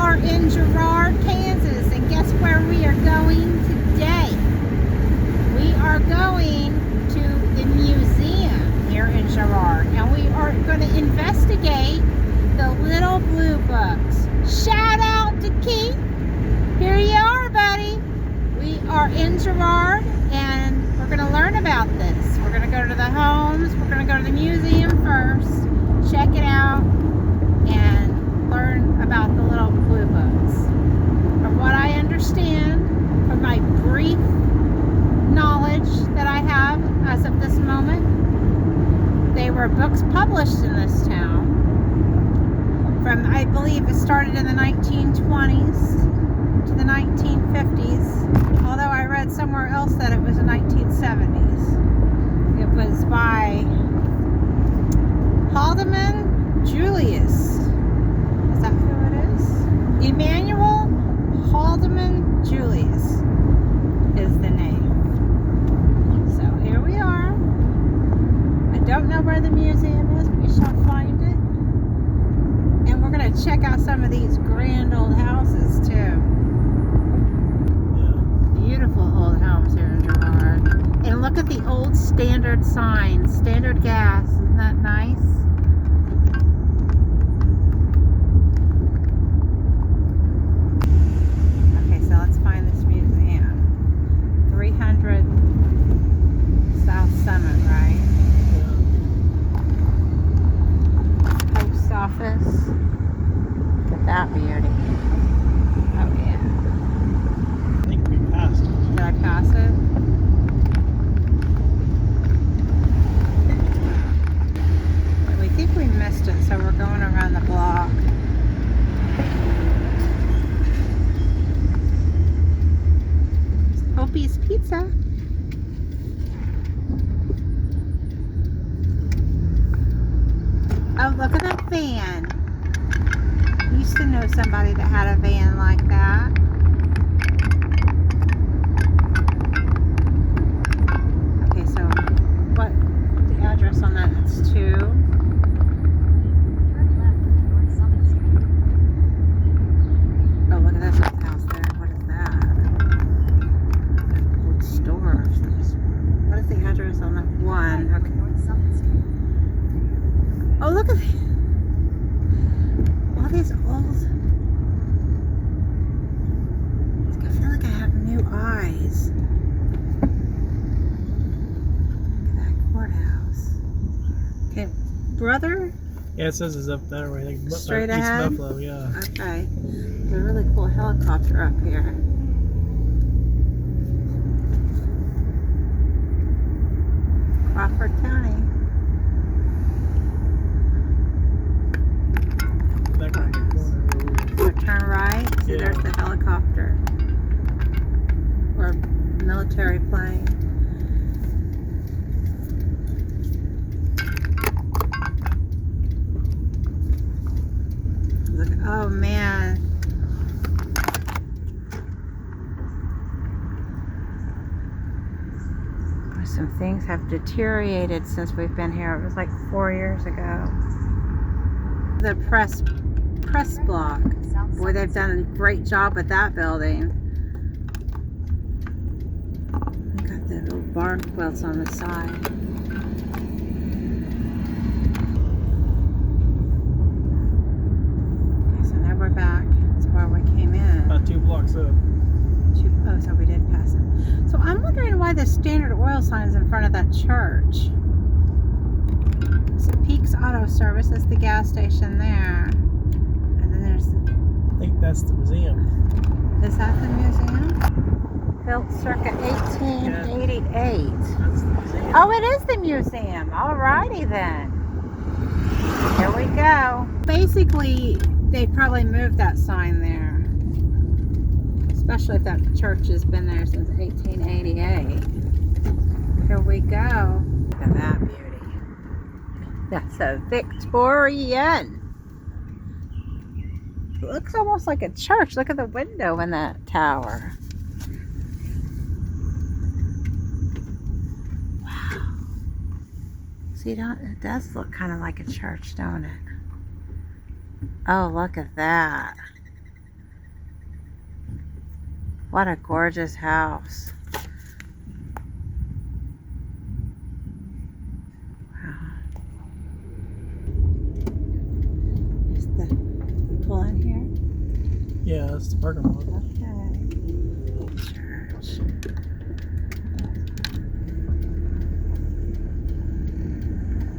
are in Girard, Kansas, and guess where we are going today? We are going to the museum here in Girard, and we are going to investigate the little blue books. Shout out to Keith. Here you are, buddy. We are in Girard, and we're going to learn about this. We're going to go to the homes. We're going to go to the museum first, check it out, and learn about the little blue books. From what I understand, from my brief knowledge that I have as of this moment, they were books published in this town from, I believe it started in the 1920s to the 1950s, although I read somewhere else that it was the 1970s. It was by Haldeman-Julius. Is that who it is? Emmanuel Haldeman-Julius is the name. So here we are. I don't know where the museum is, but we shall find it. And we're going to check out some of these grand old houses too. Yeah. Beautiful old homes here in Girard. And look at the old standard signs. Standard gas. Isn't that nice? Okay, so let's find this museum. 300 South Summit, right? Post office. Look at that beauty. Oh yeah. I think we passed it. Did I pass it? We think we missed it, so we're going around the block. Opie's Pizza. Oh, look at that van. Used to know somebody that had a van like that. Okay, so what the address on that? It's 2. Oh, look at this old house there. What is that? Old store. What is the address on that? 1. Okay. Oh, look at all these old. I feel like I have new eyes. Look at that courthouse. Okay, brother. Yeah, it says it's up that way. Like, Straight East ahead? Buffalo, yeah. Okay, there's a really cool helicopter up here. Crawford County. That kind of corner. So turn right. See, Yeah. there's the helicopter or military plane. Look, oh man. Some things have deteriorated since we've been here. It was like 4 years ago. The press block. Boy, they've done a great job with that building. They got the little barn quilts on the side. Okay, so now we're back to where we came in. About 2 blocks up. Oh, so we did pass it. So I'm wondering why the Standard Oil sign is in front of that church. So Peaks Auto Service, that's the gas station there. And then there's, I think that's the museum. is that the museum? Built circa 1888. That's the museum. Oh, it is the museum. Alrighty then. Here we go. Basically, they probably moved that sign there. Especially if that church has been there since 1888. Here we go. Look at that beauty. That's a Victorian. It looks almost like a church. Look at the window in that tower. Wow. See, it does look kind of like a church, don't it? Oh, look at that. What a gorgeous house. Wow. Here's the pull in here. Yeah, that's the parking lot. Okay. Church.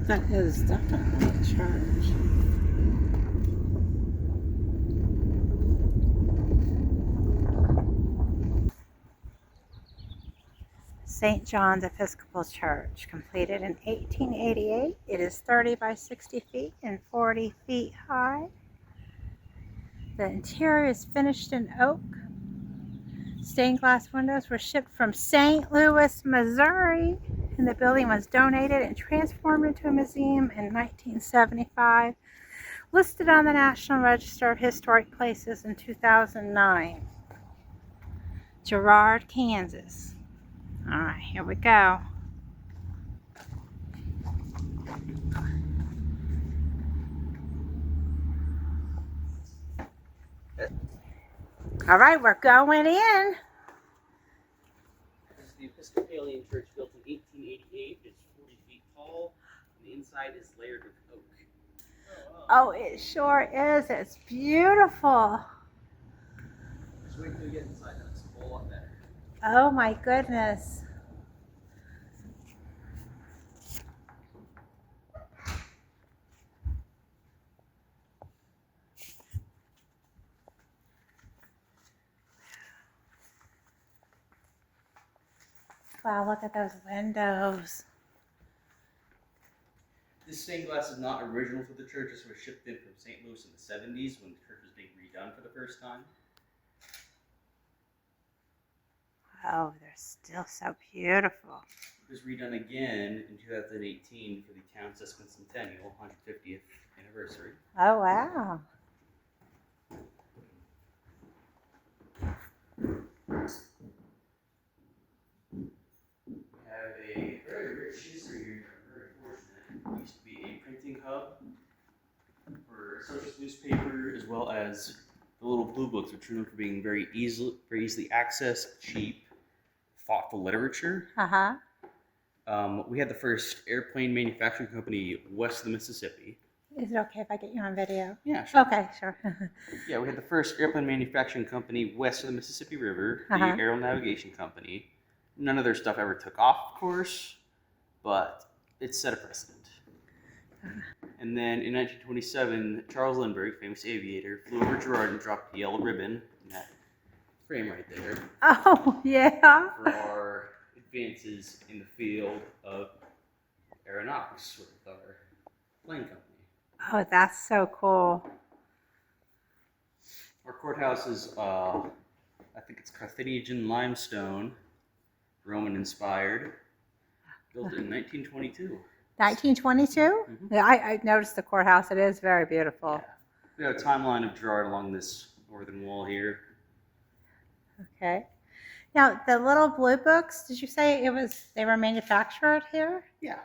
That is definitely a church. St. John's Episcopal Church, completed in 1888. It is 30 by 60 feet and 40 feet high. The interior is finished in oak. Stained glass windows were shipped from St. Louis, Missouri, and the building was donated and transformed into a museum in 1975. Listed on the National Register of Historic Places in 2009. Girard, Kansas. All right, here we go. All right, we're going in. This is the Episcopalian church built in 1888. It's 40 feet tall, and the inside is layered with oak. Oh, it sure is. It's beautiful. Just wait till you get inside, and it's a whole lot better. Oh my goodness. Wow, look at those windows. This stained glass is not original to the church. This was shipped in from St. Louis in the 70s when the church was being redone for the first time. Oh, they're still so beautiful. It was redone again in 2018 for the town's sesquicentennial 150th anniversary. Oh, wow. We have a very rich history here. I'm very fortunate. It used to be a printing hub for a socialist newspaper, as well as the little blue books, which are known for being very easily accessed, cheap, thoughtful literature. Uh-huh. We had the first airplane manufacturing company west of the Mississippi. Is it okay if I get you on video? Yeah, sure. Okay, sure. Yeah, we had the first airplane manufacturing company west of the Mississippi River, the Uh-huh. Aero Navigation Company. None of their stuff ever took off, of course, but it set a precedent. And then in 1927, Charles Lindbergh, famous aviator, flew over Girard and dropped the yellow ribbon in that frame right there Oh, yeah. for our advances in the field of aeronautics with our plane company. Oh, that's so cool. Our courthouse is, I think it's Carthaginian limestone, Roman inspired, built in 1922. 1922? Mhm. Yeah, I noticed the courthouse. It is very beautiful. Yeah. We have a timeline of Girard along this northern wall here. Okay. Now, the little blue books, did you say they were manufactured here? Yeah.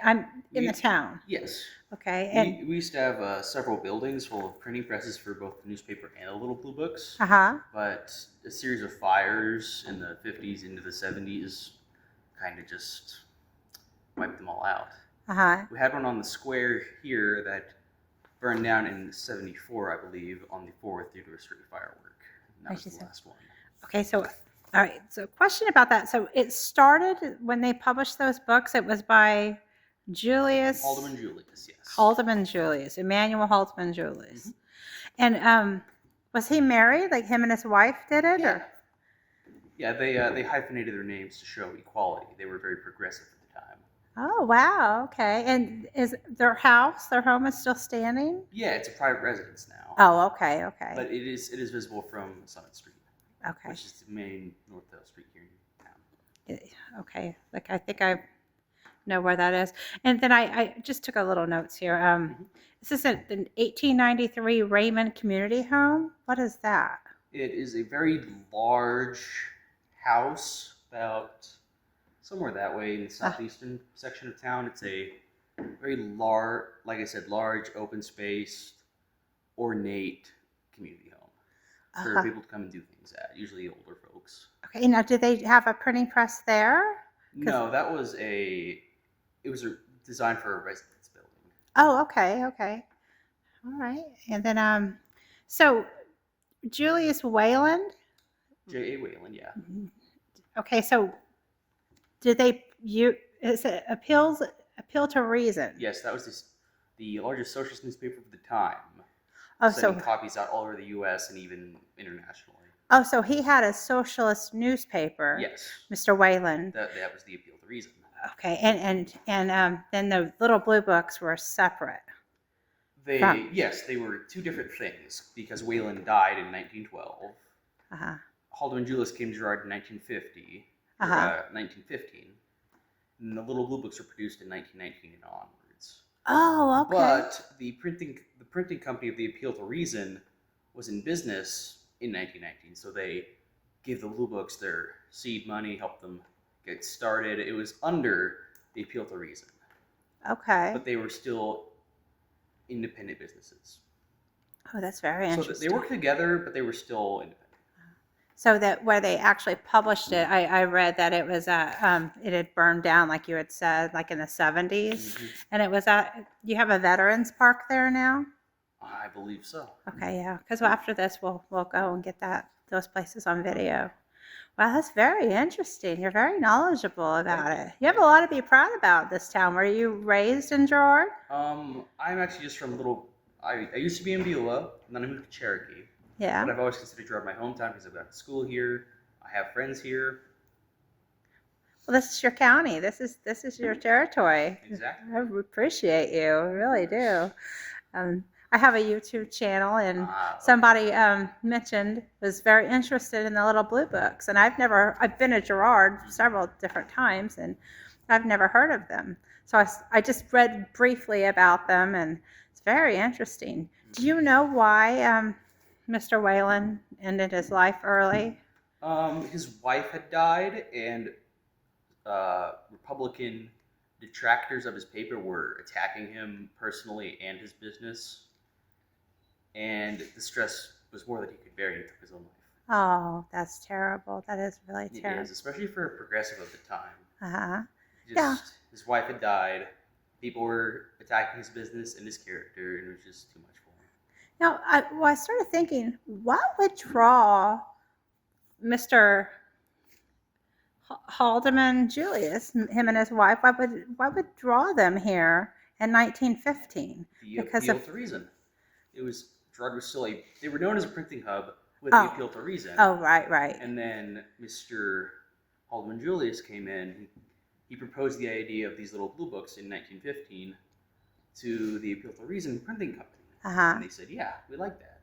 I'm in the town. Yes. Okay. And We used to have several buildings full of printing presses for both the newspaper and the little blue books. uh-huh. But a series of fires in the 50s into the 70s kind of just wiped them all out. Uh-huh. We had one on the square here that burned down in 74, I believe, on the 4th due to a street firework. And that was the last one. Okay, so all right. So question about that. So it started when they published those books, it was by Julius Haldeman-Julius, yes. Haldeman-Julius, Emmanuel Haldeman-Julius. Mhm. And was he married? Like him and his wife did it? Yeah. Or? Yeah, they hyphenated their names to show equality. They were very progressive at the time. Oh, wow. Okay. And is their home is still standing? Yeah, it's a private residence now. Oh, okay. Okay. But it is visible from Summit Street, Okay. which is the main Northdale Street here in town. Okay. Like I think I know where that is. And then I just took a little notes here. This is an 1893 Raymond Community Home. What is that? It is a very large house, about somewhere that way in the southeastern section of town. It's a very large, like I said, large, open-spaced, ornate community home for people to come and do things at, usually older folk. books. Okay, now did they have a printing press there? No, it was designed for a residence building. Oh, okay, okay. All right. And then, so Julius Wayland. J.A. Wayland, yeah. Okay, so did is it appeal to reason? Yes, that was the largest socialist newspaper of the time. Oh, Sending copies out all over the U.S. and even internationally. Oh, so he had a socialist newspaper. Yes. Mr. Wayland. That was the appeal to reason. Okay, and then the little blue books were separate. Yes, they were two different things because Wayland died in 1912. Uh-huh. Haldeman-Julius came to Girard in 1915. And the little blue books were produced in 1919 and onwards. Oh, okay. But the printing company of the Appeal to Reason was in business in 1919, so they gave the blue books their seed money, helped them get started. It was under the Appeal to Reason. Okay. But they were still independent businesses. Oh, that's very interesting. So they worked together, but they were still independent. So that where they actually published it, I read that it was it had burned down, like you had said, like in the 70s. Mm-hmm. And it was you have a veterans park there now? I believe so. Okay, yeah. Because after this, we'll go and get those places on video. Wow, that's very interesting. You're very knowledgeable about it. You have a lot to be proud about this town. Were you raised in Girard? I'm actually just from I used to be in Beulah, and then I moved to Cherokee. Yeah. But I've always considered Girard my hometown because I've gone to school here. I have friends here. Well, this is your county. This is your territory. Exactly. I appreciate you. I really do. I have a YouTube channel, and somebody mentioned was very interested in the little blue books, and I've been to Girard several different times, and I've never heard of them. So I just read briefly about them, and it's very interesting. Do you know why Mr. Wayland ended his life early? His wife had died, and Republican detractors of his paper were attacking him personally and his business. And the stress was more than he could bear, and he took his own life. Oh, that's terrible. That is really terrible. It is, especially for a progressive of the time. Uh-huh. Yeah. His wife had died. People were attacking his business and his character, and it was just too much for him. Now, I started thinking, what would draw Mr. Haldeman-Julius, him and his wife, what would draw them here in 1915? The Appeal to Reason. Girard was still they were known as a printing hub with the Appeal to Reason. Oh, right. And then Mr. Haldeman-Julius came in. He proposed the idea of these little blue books in 1915 to the Appeal to Reason printing company. Uh-huh. And they said, yeah, we like that.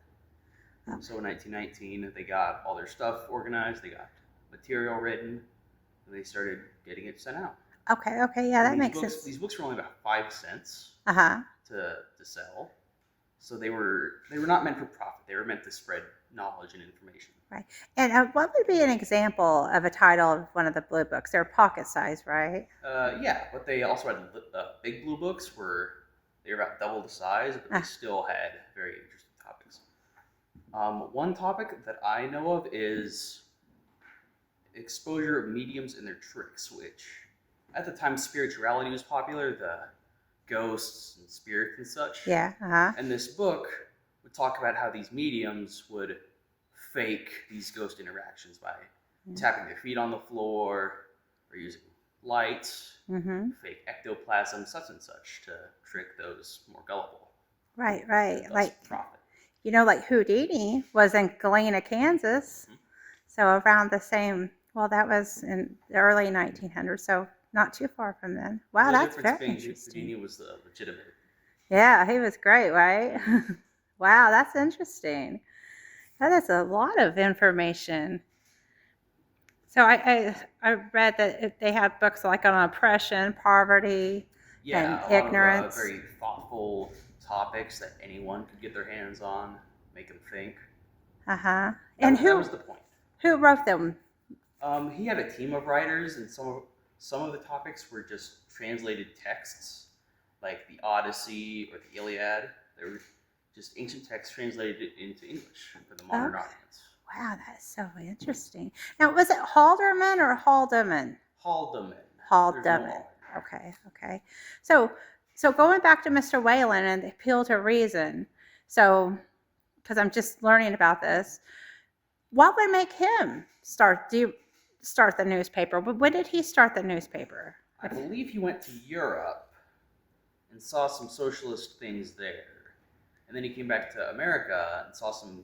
So in 1919, they got all their stuff organized, they got material written, and they started getting it sent out. Okay, yeah, that makes sense. These books were only about 5 cents to sell. So they were not meant for profit. They were meant to spread knowledge and information. Right. And what would be an example of a title of one of the blue books? They're pocket size, right? Yeah, but they also had big blue books they were about double the size, but they still had very interesting topics. One topic that I know of is exposure of mediums and their tricks, which at the time spirituality was popular, the ghosts and spirits and such. Yeah. And this book would talk about how these mediums would fake these ghost interactions by tapping their feet on the floor or using lights, fake ectoplasm, such and such, to trick those more gullible. Right. Like profit. Like Houdini was in Galena, Kansas. So around the same, that was in the early 1900s, so not too far from then. Wow, that's very interesting. Houdini was the legitimate. Yeah, he was great, right? Wow, that's interesting. That is a lot of information. So I read that they had books like on oppression, poverty, and ignorance. Very thoughtful topics that anyone could get their hands on, make them think. And that was the point. Who wrote them? He had a team of writers, and some of the topics were just translated texts, like the Odyssey or the Iliad. They were just ancient texts translated into English for the modern audience. Wow, that's so interesting. Now, was it Halderman or Haldeman? Haldeman. Haldeman. Okay. So going back to Mr. Whalen and the appeal to reason. So, because I'm just learning about this, what would make him start the newspaper? When did he start the newspaper? I believe he went to Europe and saw some socialist things there. And then he came back to America and saw some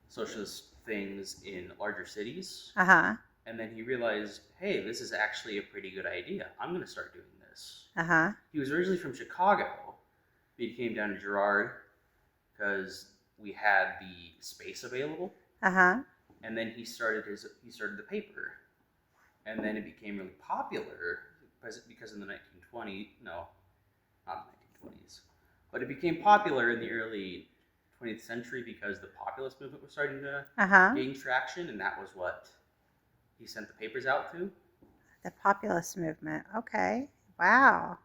socialist things in larger cities. Uh-huh. And then he realized, hey, this is actually a pretty good idea. I'm going to start doing this. Uh-huh. He was originally from Chicago, but he came down to Girard because we had the space available. Uh-huh. And then he started the paper. And then it became really popular because in the 1920s, no, not the 1920s, but it became popular in the early 20th century because the populist movement was starting to gain traction, and that was what he sent the papers out to. The populist movement. Okay. Wow.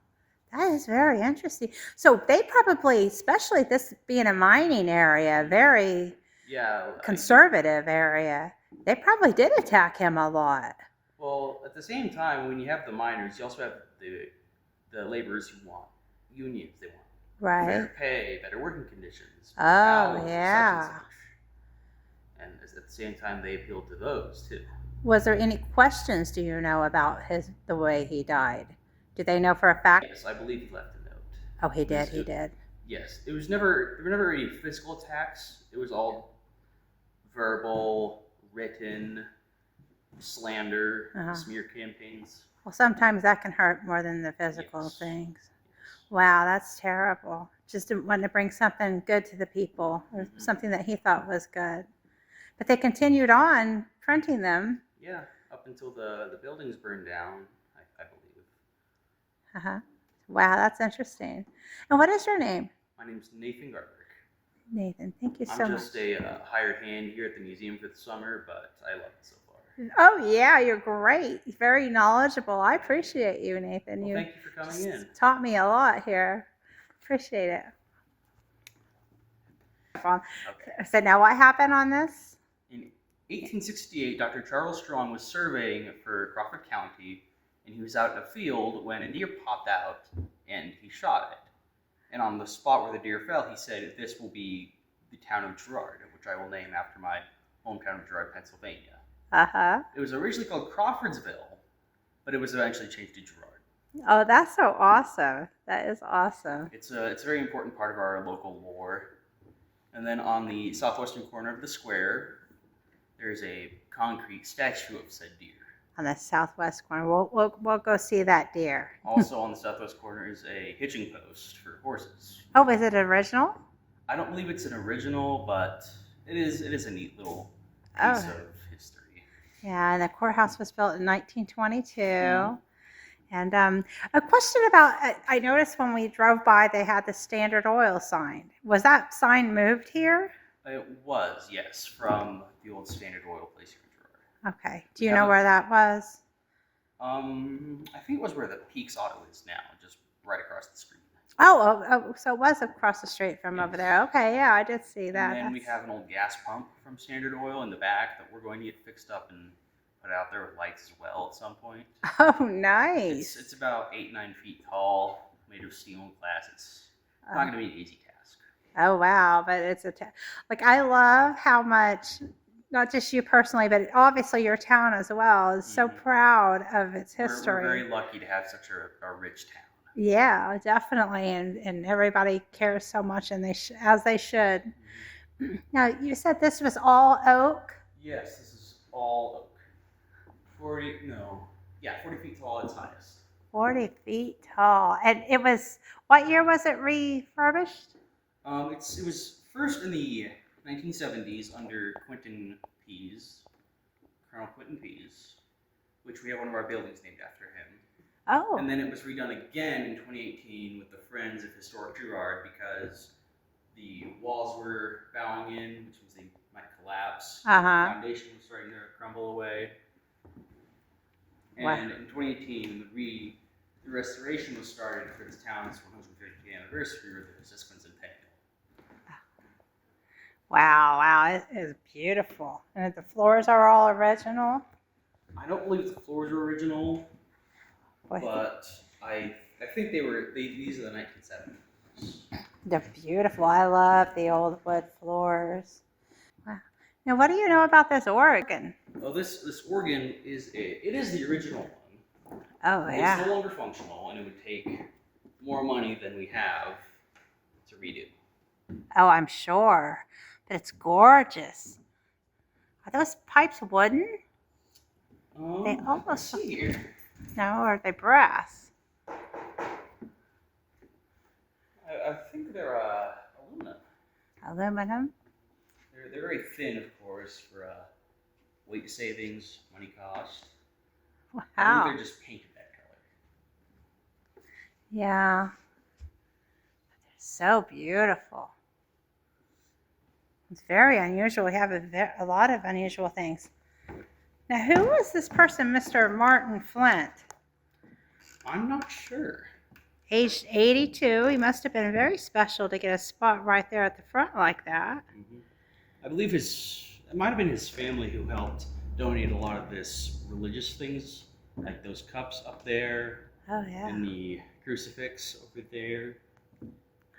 That is very interesting. So they probably, especially this being a mining area, very conservative area, they probably did attack him a lot. Well, at the same time, when you have the miners, you also have the laborers who want unions. They want better pay, better working conditions. Oh, yeah. Such. And at the same time, they appealed to those too. Was there any questions, do you know, about the way he died? Do they know for a fact? Yes, I believe he left a note. Oh, he did. Yes, there were never any physical attacks. It was all verbal, written, slander, smear campaigns. Well, sometimes that can hurt more than the physical things. Wow, that's terrible. Just wanting to bring something good to the people, or something that he thought was good. But they continued on printing them. Yeah, up until the buildings burned down, I believe. Uh-huh. Wow, that's interesting. And what is your name? My name's Nathan Garber. Nathan, thank you so much. I'm just a hired hand here at the museum for the summer, but I love it so far. Oh, yeah, you're great. Very knowledgeable. I appreciate you, Nathan. Well, thank you for coming in. Taught me a lot here. Appreciate it. Okay. So now what happened on this? In 1868, Dr. Charles Strong was surveying for Crawford County, and he was out in a field when a deer popped out, and he shot it. And on the spot where the deer fell, he said, "This will be the town of Girard, which I will name after my hometown of Girard, Pennsylvania." Uh-huh. It was originally called Crawfordsville, but it was eventually changed to Girard. Oh, that's so awesome. That is awesome. It's a very important part of our local lore. And then on the southwestern corner of the square, there's a concrete statue of said deer. On the southwest corner. We'll go see that deer. Also on the southwest corner is a hitching post for horses. Oh, is it original? I don't believe it's an original, but it is a neat little piece of history. Yeah, and the courthouse was built in 1922. Mm-hmm. And a question about, I noticed when we drove by, they had the Standard Oil sign. Was that sign moved here? It was, yes, from the old Standard Oil place here in Girard. Okay. Do you know where that was? I think it was where the Peaks Auto is now, just right across the street. Oh, so it was across the street from over there. Okay, yeah, I did see that. And then we have an old gas pump from Standard Oil in the back that we're going to get fixed up and put out there with lights as well at some point. Oh, nice. It's about 8-9 feet tall, made of steel and glass. It's not going to be an easy task. Oh, wow. But it's I love how much, not just you personally, but obviously your town as well is so proud of its history. We're very lucky to have such a rich town. Yeah, definitely. And everybody cares so much, and as they should. Mm-hmm. Now, you said this was all oak? Yes, this is all oak. 40 feet tall at its highest. 40 feet tall. And it was, what year was it refurbished? It was first in the 1970s under Colonel Quentin Pease, which we have one of our buildings named after him. Oh. And then it was redone again in 2018 with the Friends of Historic Girard because the walls were bowing in, which means they might collapse. The foundation was starting to crumble away. And in 2018, the restoration was started for this town's 150th anniversary with the participants in Penn. Wow, wow, it is beautiful. And the floors are all original. I don't believe the floors were original, Boy, but I think these are the 1970s. they're beautiful. I love the old wood floors. Wow. Now, what do you know about this organ? Well, this organ is the original one. Oh, It's yeah. no longer functional, and it would take more money than we have to redo. Oh, I'm sure. But it's gorgeous. Are those pipes wooden? They Let's almost see here. no, or are they brass? I think they're aluminum. Aluminum? They're very thin, of course, for weight savings, money cost. I think Wow. they're just painted that color. Yeah. They're so beautiful. It's very unusual. We have a lot of unusual things. Now, who was this person, Mr. Martin Flint? I'm not sure. Aged 82. He must have been very special to get a spot right there at the front like that. Mm-hmm. I believe it might have been his family who helped donate a lot of this religious things, like those cups up there Oh, yeah. and the crucifix over there.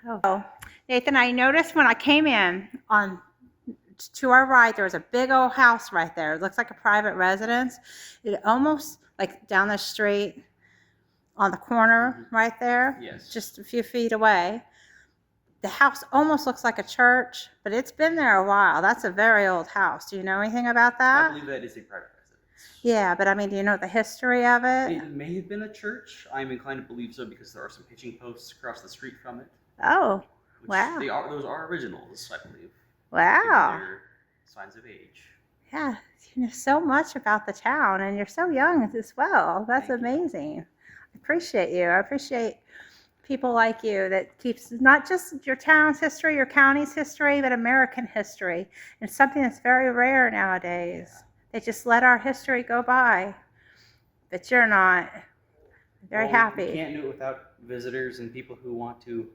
Oh, Nathan, I noticed when I came in to our right, there was a big old house right there. It looks like a private residence. It almost like down the street on the corner right there. Yes. Just a few feet away. The house almost looks like a church, but it's been there a while. That's a very old house. Do you know anything about I that? believe that is a private residence. Yeah, but I mean, do you know the history of it? It may have been a church. I'm inclined to believe so because there are some hitching posts across the street from it. Oh, Which wow. Those are originals, I believe. Wow. Given their signs of age. Yeah, you know so much about the town, and you're so young as well. That's Thank you. amazing. I appreciate you. I appreciate people like you that keeps not just your town's history, your county's history, but American history. And it's something that's very rare nowadays. They just let our history go by. But you're not. I'm very happy. We can't do it without visitors and people who want to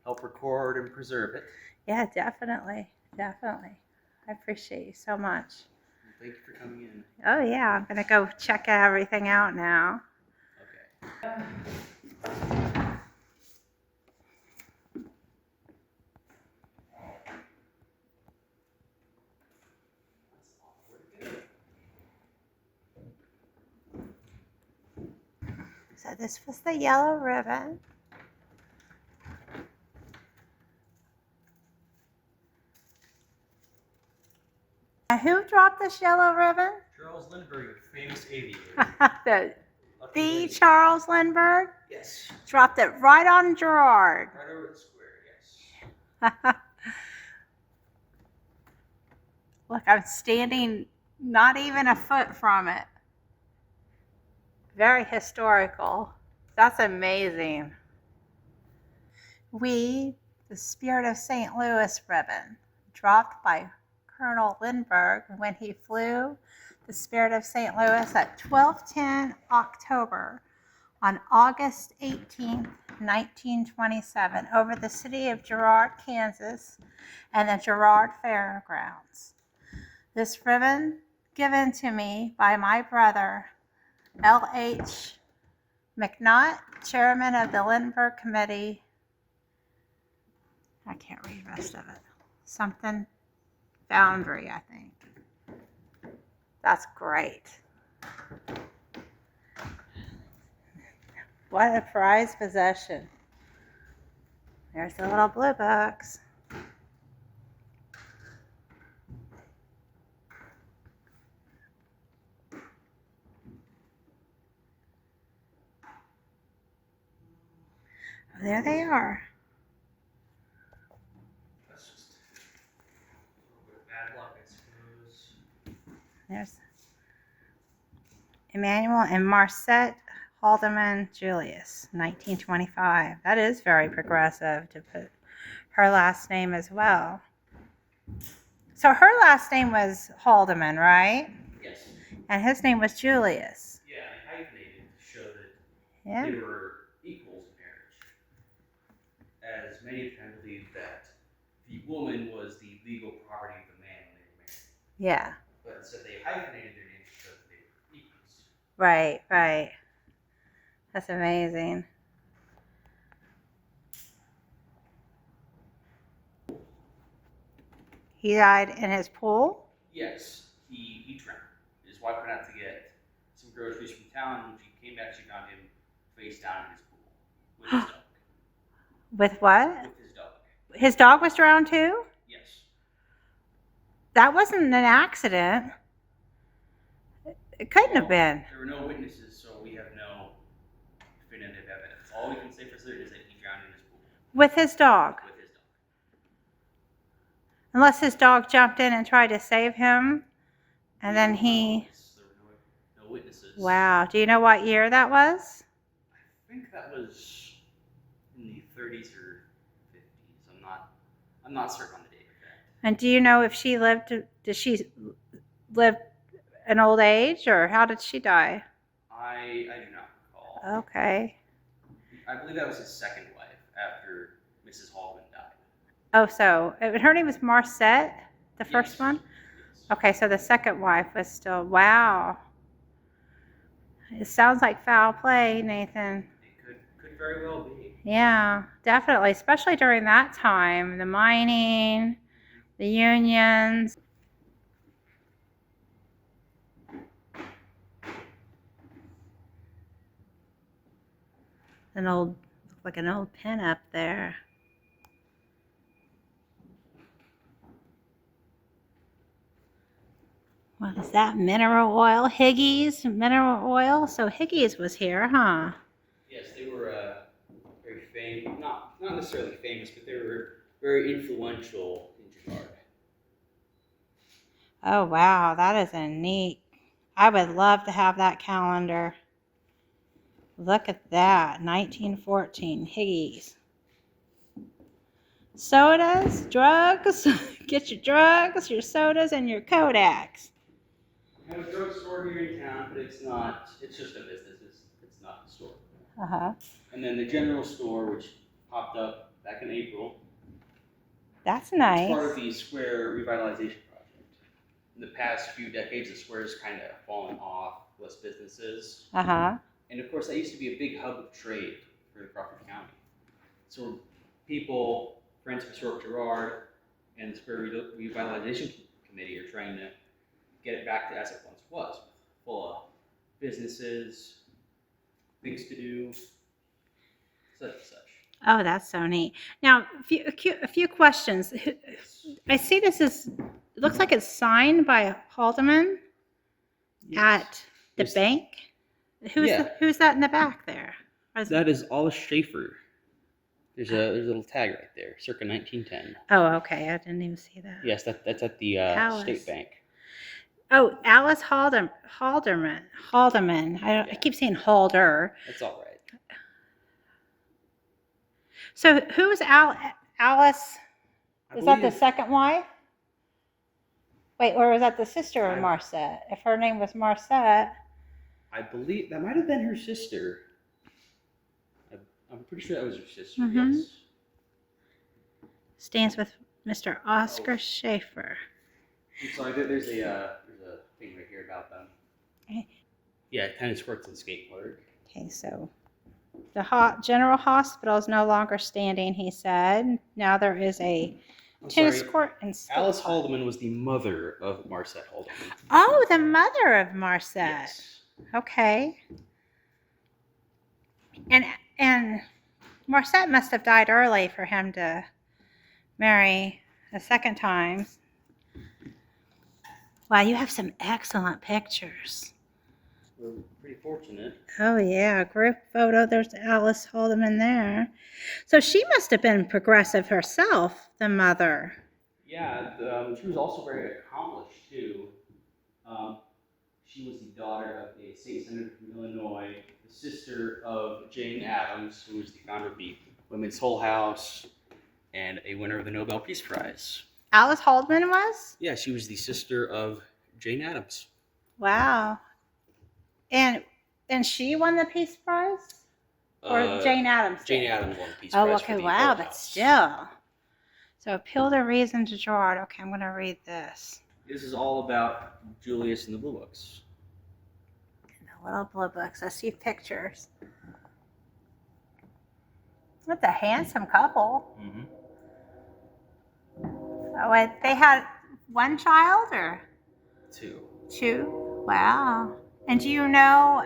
help record and preserve it. Yeah, definitely. Definitely. I appreciate you so much. Thank you for coming in. Oh, yeah. I'm going to go check everything out now. Okay. So this was the yellow ribbon. Now, who dropped this yellow ribbon? Charles Lindbergh, famous aviator. the Charles Lindbergh Yes. dropped it right on Girard. Right over the square, yes. Look, I'm standing not even a foot from it. Very historical. That's amazing. We, the Spirit of St. Louis ribbon, dropped by Colonel Lindbergh when he flew the Spirit of St. Louis at 12:10 October on August 18th, 1927, over the city of Girard, Kansas, and the Girard Fairgrounds. This ribbon, given to me by my brother, L.H. McNaught, chairman of the Lindbergh Committee. I can't read the rest of it. Something Foundry, I think. That's great. What a prized possession. There's the little blue books. There they are. That's just a little bit of bad luck, I suppose. There's Emmanuel and Marcette Haldeman-Julius, 1925. That is very progressive to put her last name as well. So her last name was Haldeman, right? Yes. And his name was Julius. Yeah, hyphenated to show that Yeah. they were equals in marriage. As many of them believe that the woman was the legal property of the man when they were married. Yeah. But instead they hyphenated their names because they were equals. Right, right. That's amazing. He died in his pool? Yes, he drowned. His wife went out to get some groceries from town, and when she came back, she found him face down in his pool with his dog. With what? With his dog. His dog was drowned too? Yes. That wasn't an accident. It couldn't have been. There were no witnesses, so we have no definitive evidence. All we can say for certain is that he drowned in his pool. With his dog? With his dog. Unless his dog jumped in and tried to save him, and then he... There were no witnesses. Wow. Do you know what year that was? I think that was in the 30s or 50s. I'm not certain on the date of that. And do you know if she lived... Did she live an old age, or how did she die? I do not recall. Okay. I believe that was his second wife after Mrs. Haldeman died. Oh, so her name was Marcette, the first Yes. one? Yes. Okay, so the second wife was still... Wow. It sounds like foul play, Nathan. It could very well be. Yeah, definitely, especially during that time. The mining, the unions. Like an old pen up there. What is that? Mineral oil? Higgies? Mineral oil? So Higgies was here, huh? Yes, they were very famous. Not necessarily famous, but they were very influential in Girard. Oh, wow. That is a neat... I would love to have that calendar. Look at that. 1914. Higgies. Sodas, drugs. Get your drugs, your sodas, and your Kodaks. We have a drugstore here in town, but it's not. It's just a business. It's not a store. Uh-huh. And then the general store, which popped up back in April. That's It's nice. part of the square revitalization project. In the past few decades, the square's kind of fallen off, less businesses. Uh-huh. And of course, that used to be a big hub of trade for Crawford County. So people, Friends of Historic Girard, and the Square Revitalization Committee are trying to get it back to as it once was, full of businesses, things to do, such and such. Oh, that's so neat. Now, a few questions. I see this is, it looks like it's signed by Haldeman at the Yes. bank. Who's that in the back there? That is Alice Schaefer. There's a little tag right there, circa 1910. Oh, okay. I didn't even see that. Yes, that's at the Alice. State Bank. Oh, Alice Haldeman. I keep saying Halder. That's all right. So who's Alice? I Is that the believe- second wife? Wait, or was that the sister of I- Marcette? If her name was Marcette. I believe that might have been her sister. I'm pretty sure that was her sister. Mhm. Yes. Stands with Mr. Oscar Schaefer. I'm sorry. There's a thing right here about them. Okay. Yeah, tennis courts and skateboard. Okay, so the general hospital is no longer standing, he said. Now there is a I'm tennis sorry. court and skate Alice park. Haldeman was the mother of Marcette Haldeman. Oh, the mother of Marcette. Yes. Okay. And Marcette must have died early for him to marry a second time. Wow, you have some excellent pictures. We're pretty fortunate. Oh yeah, group photo. There's Alice Haldeman there. So she must have been progressive herself, the mother. Yeah, she was also very accomplished too. She was the daughter of a state senator from Illinois, the sister of Jane Addams, who was the founder of the Women's Hull House and a winner of the Nobel Peace Prize. Alice Haldeman was? Yeah, she was the sister of Jane Addams. Wow. And she won the Peace Prize? Or Jane Addams? Jane did? Addams won the Peace Oh, Prize. okay, for the wow, Hull but House. still. So Appeal to Reason to Girard. Okay, I'm going to read this. This is all about Julius and the Blue Books. The little blue books. I see pictures. What a handsome couple. Mm-hmm. Oh, wait, they had one child or? Two. Two? Wow. And do you know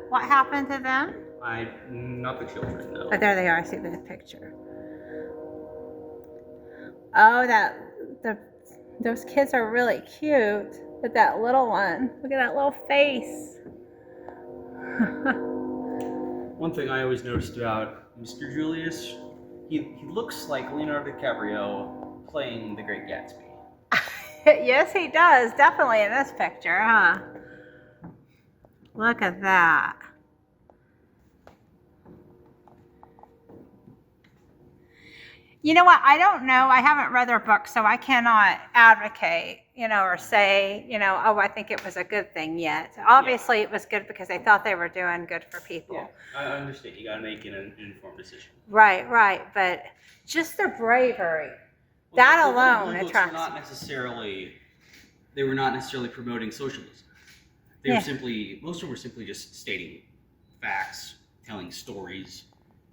what happened to them? Not the children, no. Oh, there they are. I see the picture. Oh, those kids are really cute. With that little one. Look at that little face. One thing I always noticed about Mr. Julius, he looks like Leonardo DiCaprio playing The Great Gatsby. Yes, he does. Definitely in this picture, huh? Look at that. You know what? I don't know. I haven't read their book, so I cannot advocate, or say, oh, I think it was a good thing yet. Obviously, It was good because they thought they were doing good for people. Yeah, I understand. You got to make an informed decision. Right. But just their bravery, that alone attracts. They were not necessarily promoting socialism. Most of them were simply just stating facts, telling stories,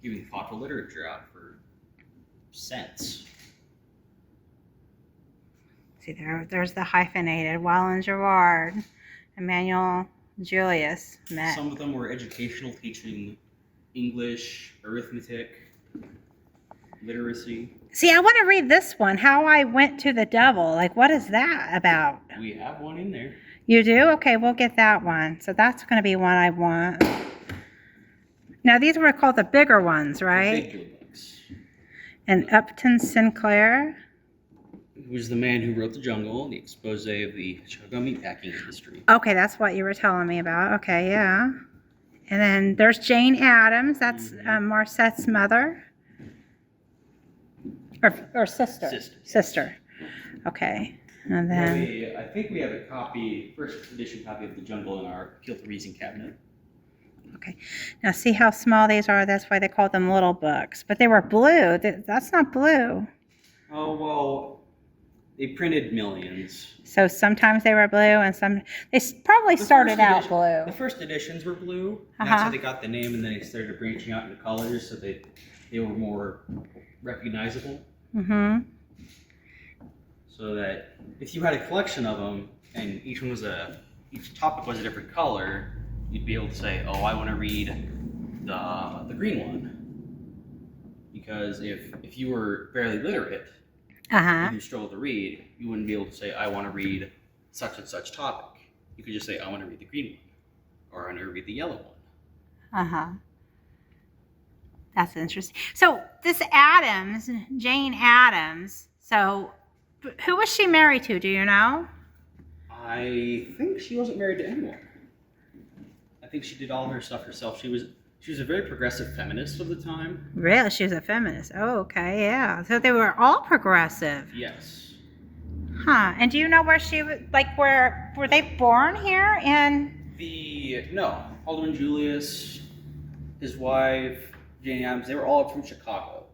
giving thoughtful literature out for cents. See, there's the hyphenated. While in Girard, Haldeman-Julius met. Some of them were educational, teaching English, arithmetic, literacy. See, I want to read this one, How I Went to the Devil. Like, what is that about? We have one in there. You do? Okay, we'll get that one. So that's going to be one I want. Now, these were called the bigger ones, right? The big books. And Upton Sinclair. Who was the man who wrote The Jungle, the expose of the Chicago meatpacking industry. Okay, that's what you were telling me about. Okay, yeah. And then there's Jane Addams. That's Marsette's mother. Or sister. Sister. Okay. And then I think we have a first edition copy of The Jungle in our Appeal to Reason cabinet. Okay. Now see how small these are? That's why they called them little books. But they were blue. That's not blue. Oh, well, they printed millions. So sometimes they were blue and they probably started out blue. The first editions were blue. And that's how they got the name, and then they started branching out into colors so they were more recognizable. Mm-hmm. So that if you had a collection of them and each topic was a different color, you'd be able to say, oh, I want to read the green one. Because if you were barely literate, and you struggled to read, you wouldn't be able to say, I want to read such and such topic. You could just say, I want to read the green one, or I want to read the yellow one. That's interesting. So this Addams, Jane Addams, so who was she married to? Do you know? I think she wasn't married to anyone. I think she did all her stuff herself. She was a very progressive feminist of the time. Really? She was a feminist. Oh, okay, yeah. So they were all progressive. Yes. Huh. And do you know where she was, were they born here in? No. Haldeman-Julius, his wife, Jane Addams, they were all from Chicago.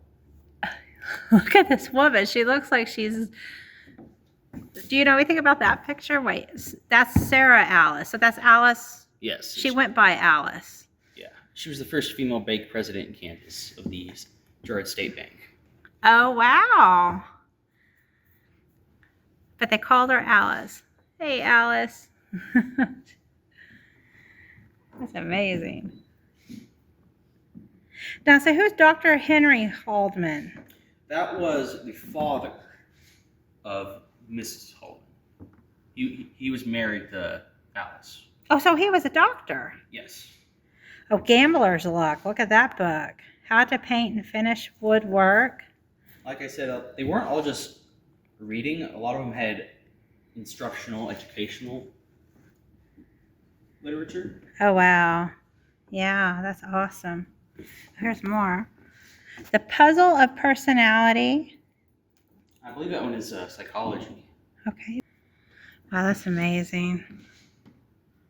Look at this woman. She looks like she's... Do you know anything about that picture? Wait, that's Sarah Alice. So that's Alice? Yes. She went by Alice. Yeah. She was the first female bank president in Kansas of the Girard State Bank. Oh, wow. But they called her Alice. Hey, Alice. That's amazing. Now, so who's Dr. Henry Haldeman? That was the father of Mrs. Haldeman. He was married to Alice. Oh, so he was a doctor. Yes. Oh, Gambler's Luck. Look at that book. How to Paint and Finish Woodwork. Like I said, they weren't all just reading. A lot of them had instructional, educational literature. Oh, wow. Yeah, that's awesome. Here's more. The Puzzle of Personality. I believe that one is psychology. Okay. Wow, that's amazing.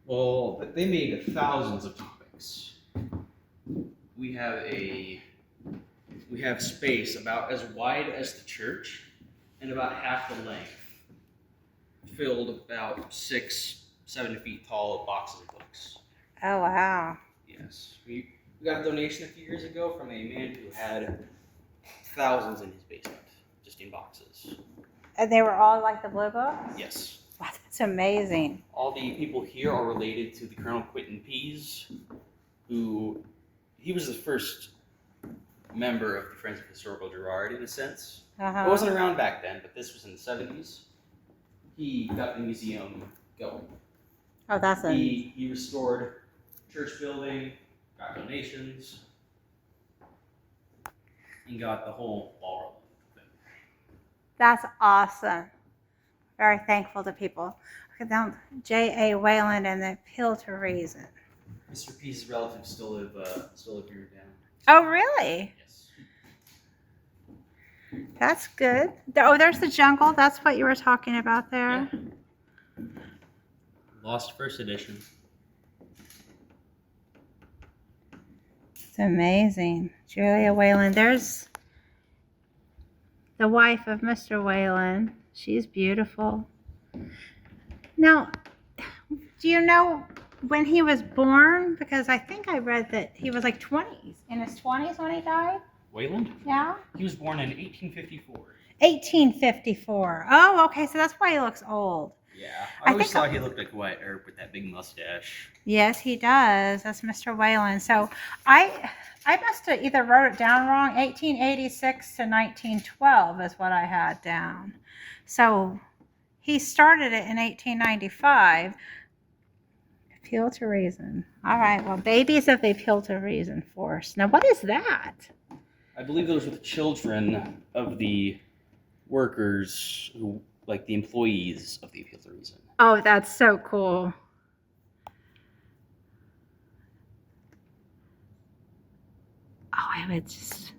Well, they made thousands of topics. We have space about as wide as the church and about half the length, filled about 6-7 feet tall boxes of books. Oh, wow. Yes. We got a donation a few years ago from a man who had thousands in his basement, just in boxes. And they were all like the blue books? Yes. Wow, that's amazing. All the people here are related to the Colonel Quentin Pease, who he was the first member of the Friends of Historical Girard, in a sense. Uh-huh. It wasn't around back then, but this was in the 70s. He got the museum going. Oh, that's a... He restored church building, got donations, and got the whole ball rolling. That's awesome. Very thankful to people. Okay, down J.A. Wayland and the Appeal to Reason. Mr. Pease's relatives still live here down. Oh, really? Yes. That's good. Oh, there's the jungle. That's what you were talking about there. Yeah. Lost first edition. It's amazing. Julia Wayland. There's the wife of Mr. Wayland. She's beautiful. Now, do you know when he was born? Because I think I read that he was like 20s, in his 20s when he died. Wayland? Yeah? He was born in 1854. 1854. Oh, okay. So that's why he looks old. Yeah. I I always think thought he looked like Wyatt Earp with that big mustache. Yes, he does. That's Mr. Wayland. So I must have either wrote it down wrong. 1886 to 1912 is what I had down. So he started it in 1895. Appeal to Reason. All right. Well, Babies of the Appeal to Reason Force. Now, what is that? I believe those were the children of the workers who, like the employees of the Appeal to Reason. Oh, that's so cool. Oh, I would just...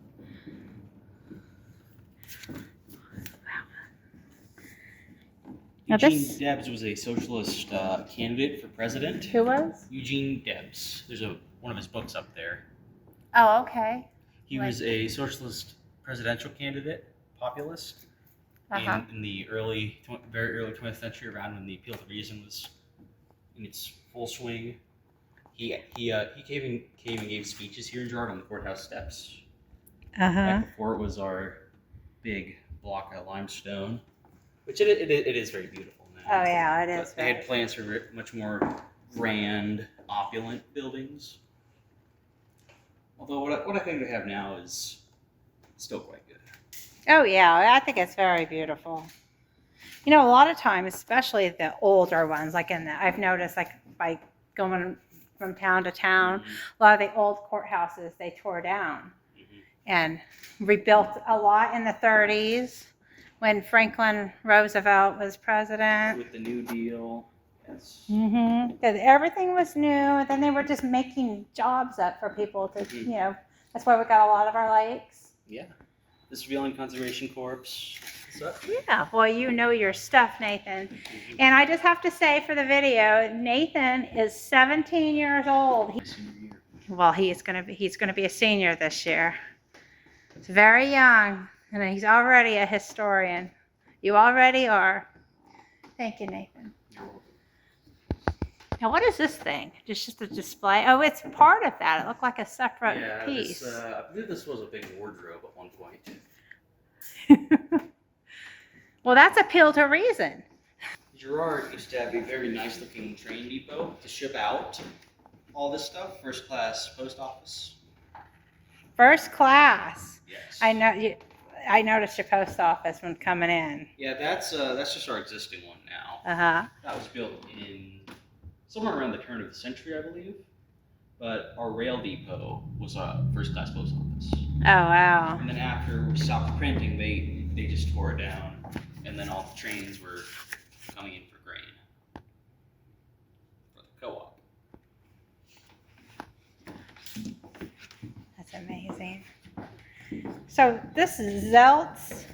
Now Eugene this- Debs was a socialist candidate for president. Who was? Eugene Debs. There's one of his books up there. Oh, okay. He was a socialist presidential candidate, populist, Uh-huh. in the very early 20th century, around when the Appeal to Reason was in its full swing. He came and gave speeches here in Girard on the courthouse steps. Uh-huh. Back before it was our big block of limestone, which it is very beautiful now. Oh, yeah, it But is. they had plans for much more grand, opulent buildings. Although what I think they have now is still quite good. Oh, yeah, I think it's very beautiful. You know, a lot of times, especially the older ones, like I've noticed, like by going from town to town, a lot of the old courthouses they tore down and rebuilt a lot in the 30s when Franklin Roosevelt was president. With the New Deal, yes. Because everything was new, and then they were just making jobs up for people to, you know, that's why we got a lot of our lakes. Yeah. The Civilian Conservation Corps. What's up? Yeah, well, you know your stuff, Nathan. And I just have to say for the video, Nathan is 17 years old. Well, he's gonna be a senior this year. He's very young, and he's already a historian. You already are. Thank you, Nathan. You're welcome. Now, what is this thing? Just a display? Oh, it's part of that. It looked like a separate Yeah, piece. I believe this was a big wardrobe at one point. Well, that's Appeal to Reason. Girard used to have a very nice looking train depot to ship out all this stuff. First class post office. First class. Yes. I know. I noticed your post office when coming in. Yeah, that's just our existing one now. Uh-huh. That was built in somewhere around the turn of the century, I believe. But our rail depot was a first class post office. Oh, wow. And then after we stopped printing, they just tore it down, and then all the trains were coming in for grain for the co-op. That's amazing. So this is Zelt's.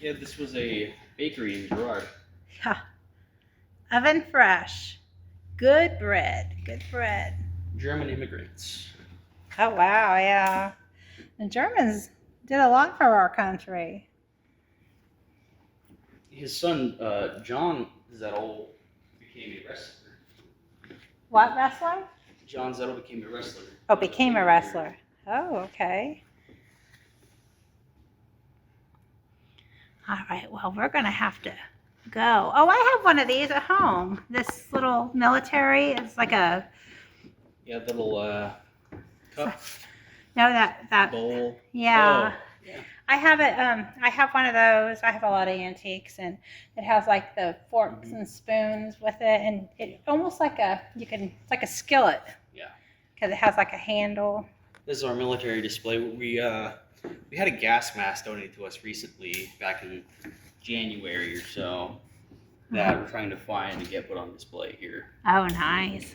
Yeah, this was a bakery in Girard. Yeah. Oven fresh. Good bread. Good bread. German immigrants. Oh, wow, yeah. The Germans did a lot for our country. his son, John Zettel, became a wrestler. What wrestler? John Zettel became a wrestler. Oh, became a wrestler. Oh, okay. All right, well, we're going to have to go. Oh, I have one of these at home. This little military, it's like a... Yeah, little cup. No, that Bowl. yeah. Oh, yeah. I have it. I have one of those. I have a lot of antiques, and it has like the forks and spoons with it, and it almost like it's like a skillet. Yeah. Because it has like a handle. This is our military display. We had a gas mask donated to us recently, back in January or so, that we're trying to find and get put on display here. Oh, nice.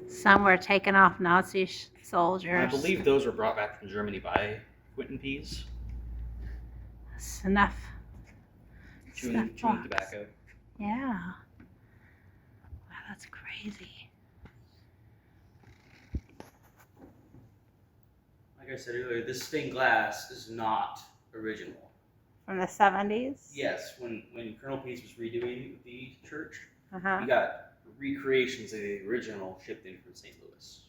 Some were taken off Nazi soldiers. I believe those were brought back from Germany by Quentin Pease. Snuff. Chewing box. tobacco. Yeah. Wow, that's crazy. Like I said earlier, this stained glass is not original. From the 70s? Yes, when Colonel Pease was redoing the church, Uh-huh. he got recreations of the original shipped in from St. Louis.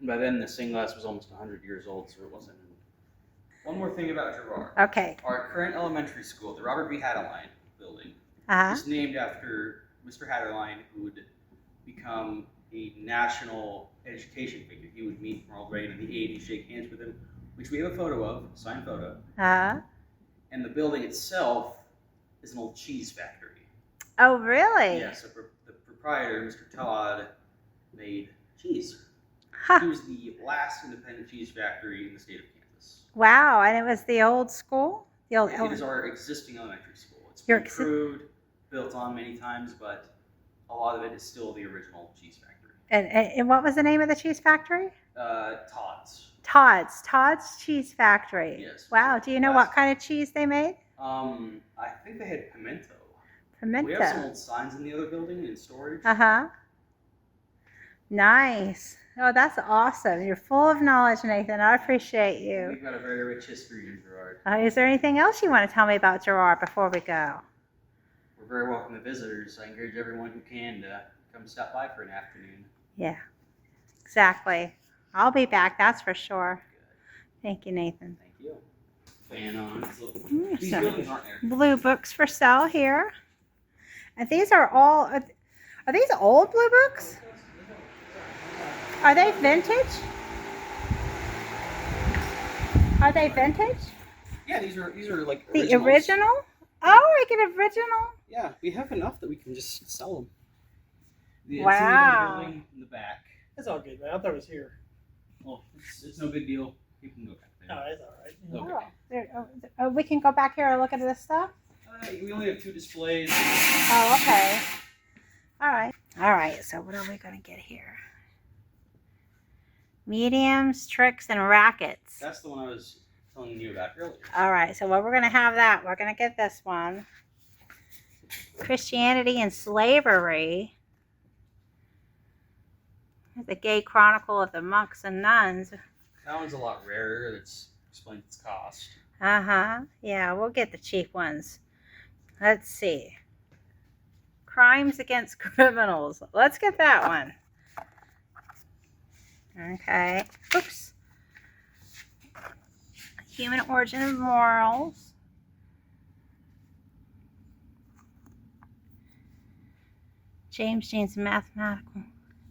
And by then, the stained glass was almost 100 years old, so it wasn't. One more thing about Girard. Okay. Our current elementary school, the Robert B. Hatterline building, Uh-huh. is named after Mr. Hatterline, who would become a national education figure. He would meet Ronald Reagan in the 80s, shake hands with him, which we have a photo of, a signed photo. Uh-huh. And the building itself is an old cheese factory. Oh, really? Yes, the proprietor, Mr. Todd, made cheese. Huh. He was the last independent cheese factory in the state of Kansas. Wow, and it was the old school? The old It is our existing elementary school. It's Your been improved, built on many times, but a lot of it is still the original cheese factory. And what was the name of the cheese factory? Todd's. Todd's Cheese Factory. Yes. Wow, do you know what kind of cheese they made? I think they had pimento. Pimento. We have some old signs in the other building in storage. Uh-huh. Nice. Oh, that's awesome. You're full of knowledge, Nathan. I appreciate you. We've got a very rich history in Girard. Is there anything else you want to tell me about Girard before we go? We're very welcome to visitors. I encourage everyone who can to come stop by for an afternoon. Yeah, exactly. I'll be back, that's for sure. Good. Thank you, Nathan. Thank you. Fan on. These Some buildings aren't there. blue books for sale here. And these are all, are these old blue books? Are they vintage? Are they vintage? Yeah, these are like The originals. original? Oh, I get original. Yeah, we have enough that we can just sell them. Wow. It's in the building in the back. It's all good, man. I thought it was here. Well, it's no big deal. You can go back there. No, it's all right. Okay. We can go back here and look at this stuff? We only have 2 displays. Oh, okay. All right. All right, so what are we going to get here? Mediums, tricks, and rackets. That's the one I was telling you about earlier. All right, so we're going to have that. We're going to get this one. Christianity and Slavery. The Gay Chronicle of the Monks and Nuns. That one's a lot rarer. It's explains its cost. Uh-huh. Yeah, we'll get the cheap ones. Let's see. Crimes Against Criminals. Let's get that one. Okay. Oops. Human Origin of Morals. James Jean's Mathematical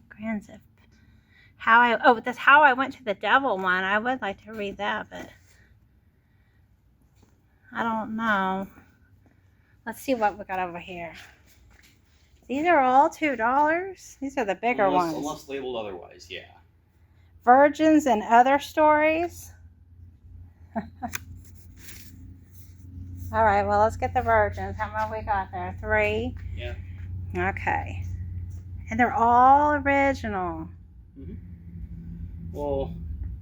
Grandson. That's How I Went to the Devil one. I would like to read that, but I don't know. Let's see what we got over here. These are all $2. These are the bigger ones. Unless labeled otherwise, yeah. Virgins and Other Stories. All right, well, let's get the virgins. How many we got there? 3? Yeah. Okay. And they're all original. Mm-hmm. Well,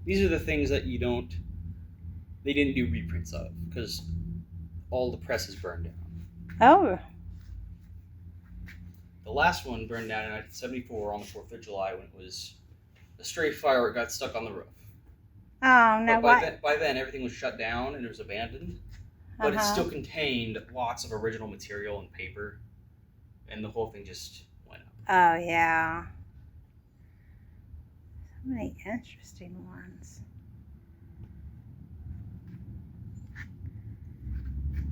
these are the things that they didn't do reprints of because all the press is burned down. Oh. The last one burned down in 1974 on the 4th of July when it was a stray firework got stuck on the roof. Oh, no, But by then, everything was shut down and it was abandoned. But it Uh-huh. still contained lots of original material and paper. And the whole thing just went up. Oh, yeah. So many interesting ones.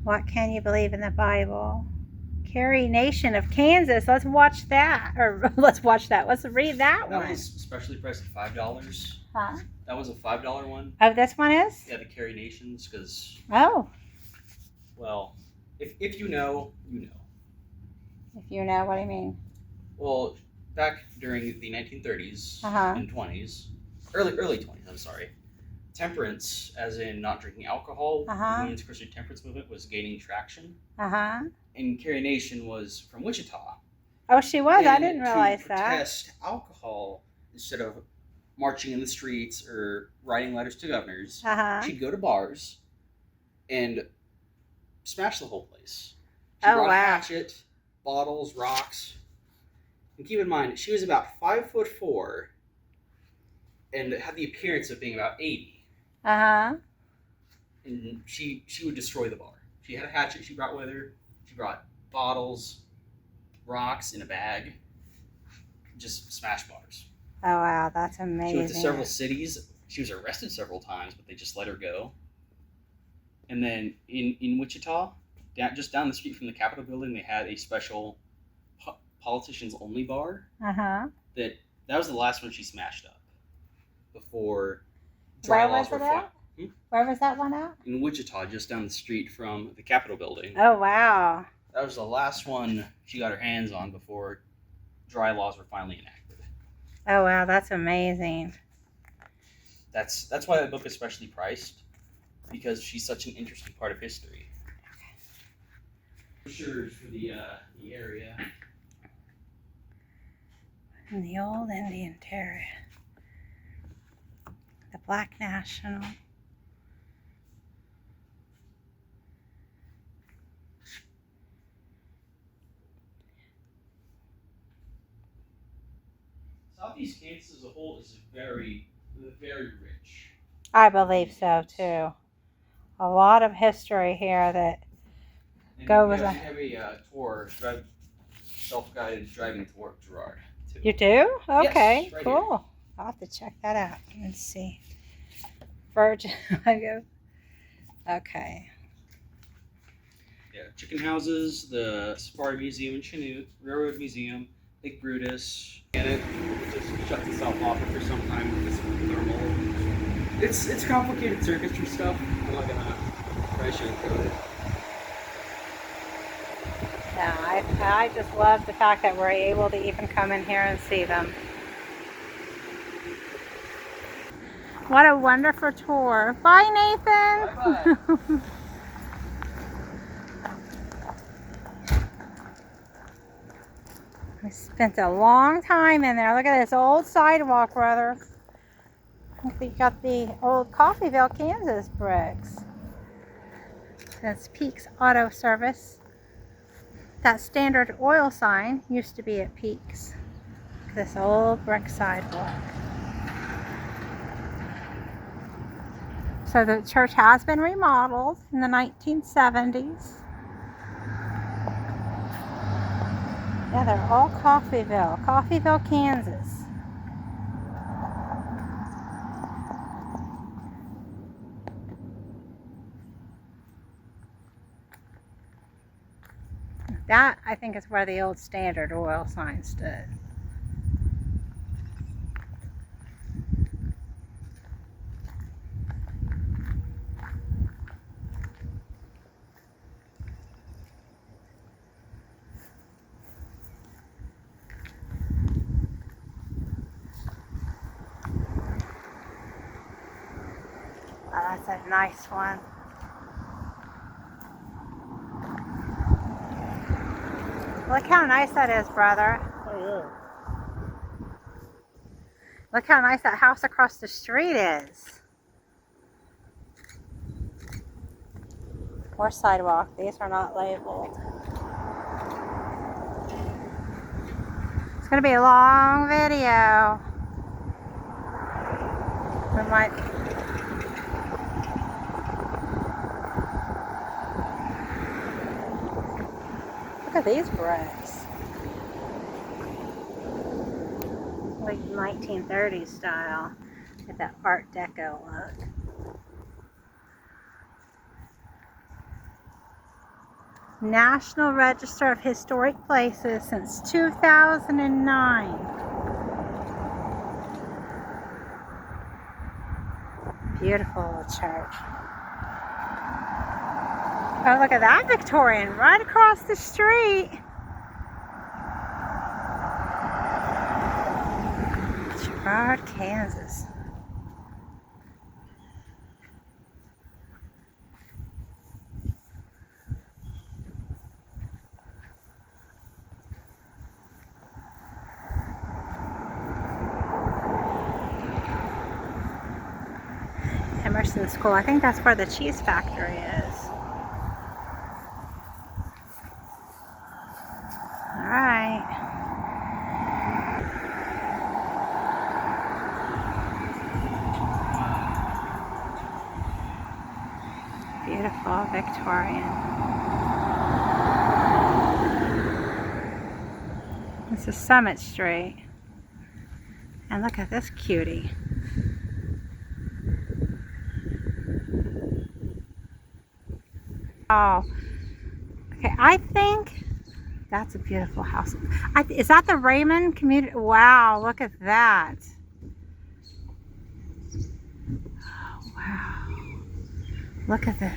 What can you believe in the Bible? Carrie Nation of Kansas. Let's watch that. Let's read that That one. was specially priced at $5. Huh? That was a $5 one. Oh, this one is? Yeah, the Carrie Nations, because, Oh, well, if you know, you know. if you know what I mean. Well, back during the 1930s Uh-huh. and 20s, early 20s, I'm sorry, temperance, as in not drinking alcohol, Uh-huh. the Women's Christian Temperance movement was gaining traction. Uh-huh. And Carrie Nation was from Wichita. Oh, she was? I And didn't realize to that. protest alcohol, instead of marching in the streets or writing letters to governors, Uh-huh. she'd go to bars and smash the whole place. She Oh, brought a wow. hatchet, bottles, rocks. And keep in mind, she was about 5'4" and had the appearance of being about 80. Uh-huh. And she would destroy the bar. She had a hatchet she brought with her. She brought bottles, rocks in a bag. Just smash bars. Oh, wow. That's amazing. She went to several cities. She was arrested several times, but they just let her go. And then in Wichita, just down the street from the Capitol building, they had a special politicians only bar. Uh-huh. That was the last one she smashed up before Where dry was laws it were at? Where was that one at? in Wichita, just down the street from the Capitol building. Oh, wow. That was the last one she got her hands on before dry laws were finally enacted. Oh, wow. That's amazing. That's why that book is specially priced, because she's such an interesting part of history. Sure, for the area. In the old Indian Territory. The Black National. Southeast Kansas as a whole is very, very rich. I believe so, too. A lot of history here that And Go we with have a tour, self-guided driving tour of Girard, too. you do? Okay, Yes, right cool. I'll have to check that out. Let's see. Virgin. Okay. Yeah, chicken houses, the Safari Museum in Chanute, Railroad Museum, Lake Brutus, and it just shuts itself off after some time with this thermal. It's complicated circuitry stuff. I'm not gonna try to sugarcoat it. No, I just love the fact that we're able to even come in here and see them. What a wonderful tour. Bye, Nathan. Bye-bye. We spent a long time in there. Look at this old sidewalk, brother. We got the old Coffeyville, Kansas bricks. That's Peaks Auto Service. That Standard Oil sign used to be at Peaks. This old brick sidewalk. So the church has been remodeled in the 1970s. Yeah, they're all Coffeyville, Kansas. That, I think, is where the old Standard Oil sign stood. Oh, that's a nice one. Look how nice that is, brother. Oh, Look how nice that house across the street is. Or sidewalk. These are not labeled. gonna be a long video. We might. Look at these bricks. Like 1930s style. Get that Art Deco look. National Register of Historic Places since 2009. Beautiful little church. Oh, look at that Victorian right across the street. Girard, Kansas. Emerson School. I think that's where the cheese factory is. All right. Beautiful Victorian. This is Summit Street. And look at this cutie. Oh, okay. I think that's a beautiful house. Is that the Raymond community? Wow, look at that. Oh, wow. Look at this.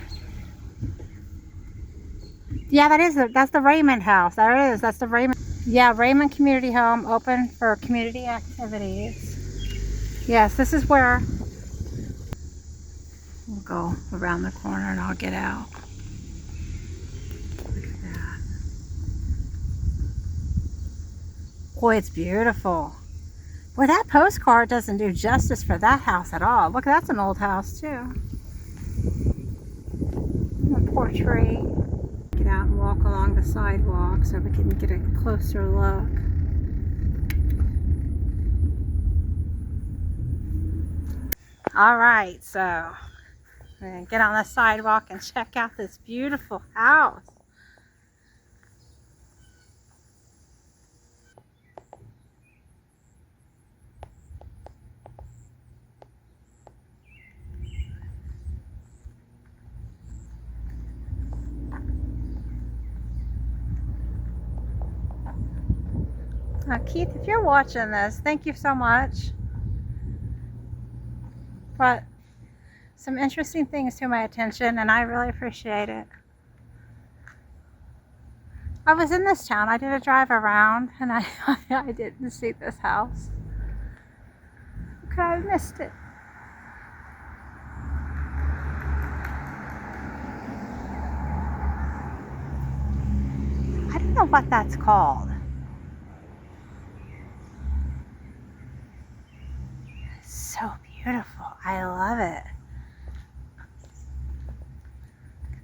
Yeah, that's the Raymond house. There it is. That's the Raymond. Yeah, Raymond Community Home, open for community activities. Yes, this is where we'll go around the corner and I'll get out. Look at that. Boy, it's beautiful. Boy, that postcard doesn't do justice for that house at all. Look, that's an old house too. A poor tree. Get out and walk along the sidewalk so we can get a closer look. All right, so we're gonna get on the sidewalk and check out this beautiful house. Keith, if you're watching this, thank you so much. Brought some interesting things to my attention and I really appreciate it. I was in this town. I did a drive around and I didn't see this house. Okay, I missed it. I don't know what that's called. So beautiful. I love it.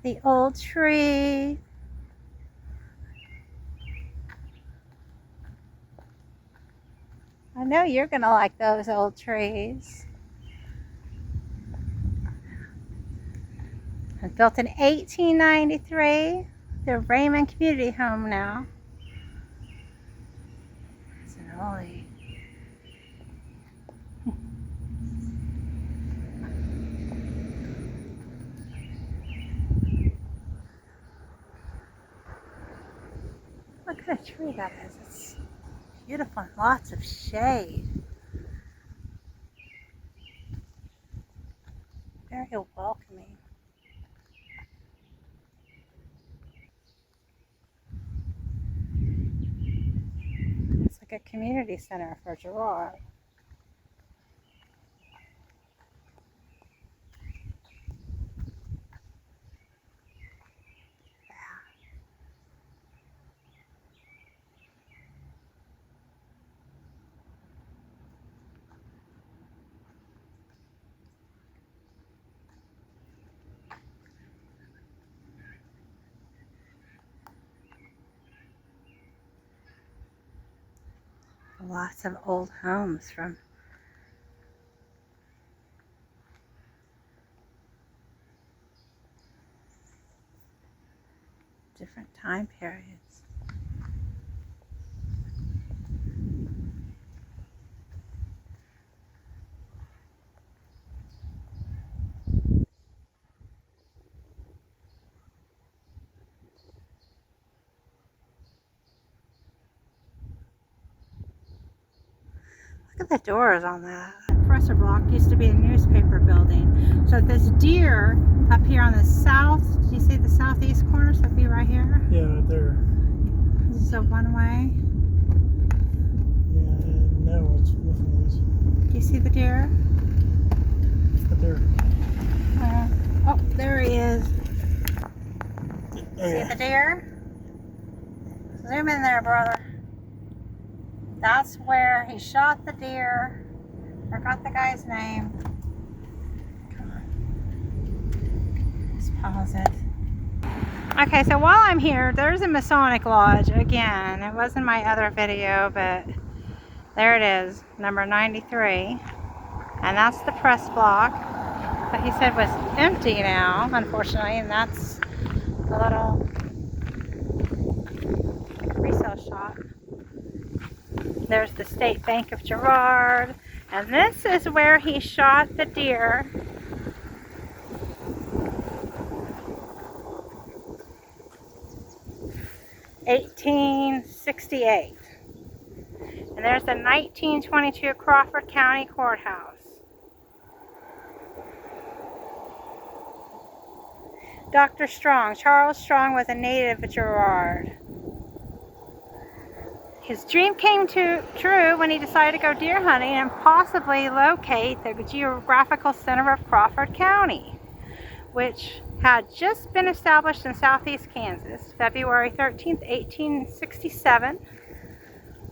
The old tree. I know you're gonna like those old trees. It was built in 1893. The Raymond Community Home now. It's an oldie. Look at the tree that is. It's beautiful and lots of shade. Very welcoming. It's like a community center for Girard. Lots of old homes from different time periods. Look at the doors on that. The presser block used to be a newspaper building. So this deer up here on the south, do you see the southeast corner? So it'd be right here. Yeah, right there. This is a one-way. Yeah, no, it's nothing else. Do you see the deer? Right there. Oh, there he is. Oh, See yeah. the deer? Zoom in there, brother. That's where he shot the deer. Forgot the guy's name. Come on. Just pause it. Okay, so while I'm here, there's a Masonic Lodge again. It was in my other video, but there it is, number 93. And that's the press block. But he said was empty now, unfortunately, and that's a little resale shop. There's the State Bank of Girard, and this is where he shot the deer. (1868). And there's the 1922 Crawford County Courthouse. Dr. Strong. Charles Strong was a native of Girard. His dream came true when he decided to go deer hunting and possibly locate the geographical center of Crawford County, which had just been established in southeast Kansas, February 13th, 1867.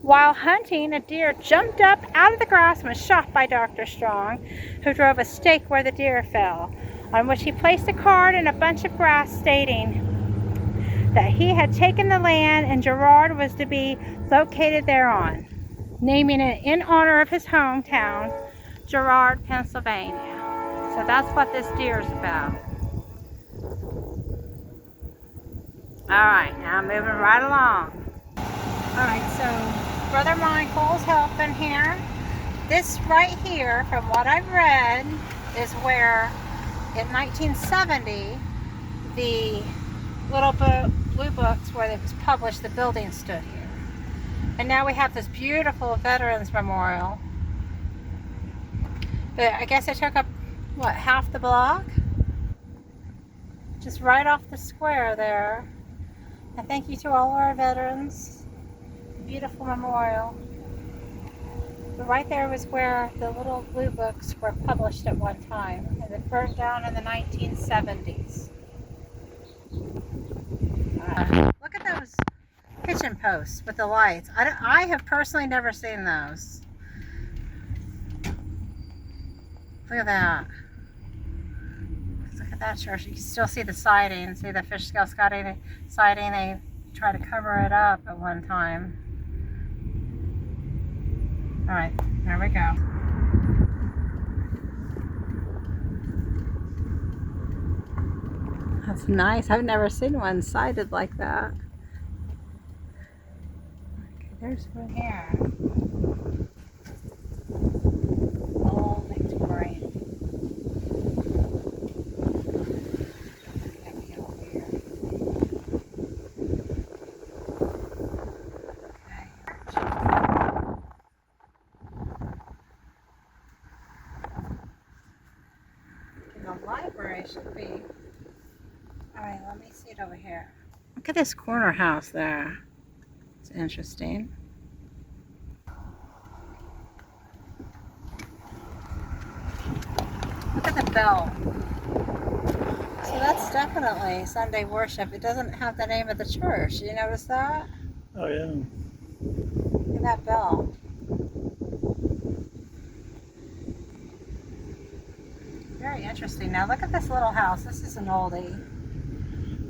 While hunting, a deer jumped up out of the grass and was shot by Dr. Strong, who drove a stake where the deer fell, on which he placed a card in a bunch of grass stating that he had taken the land and Girard was to be located thereon, naming it in honor of his hometown, Girard, Pennsylvania. So that's what this deer is about. Alright, now moving right along. Alright, so Brother Michael's helping here. This right here, from what I've read, is where in 1970 the little blue books where it was published, the building stood here. And now we have this beautiful Veterans Memorial. But I guess it took up, what, half the block? Just right off the square there. And thank you to all our veterans. Beautiful memorial. But right there was where the little blue books were published at one time. And it burned down in the 1970s. Look at those kitchen posts with the lights. I have personally never seen those. Look at that. Look at that church. You can still see the siding. See the fish scale siding? They tried to cover it up at one time. Alright, there we go. That's nice. I've never seen one sided like that. Okay, there's one here. Old Victorian. Okay, over here. Okay. The library should be. Alright, let me see it over here. Look at this corner house there. It's interesting. Look at the bell. So that's definitely Sunday worship. It doesn't have the name of the church. Did you notice that? Oh, yeah. Look at that bell. Very interesting. Now look at this little house. This is an oldie.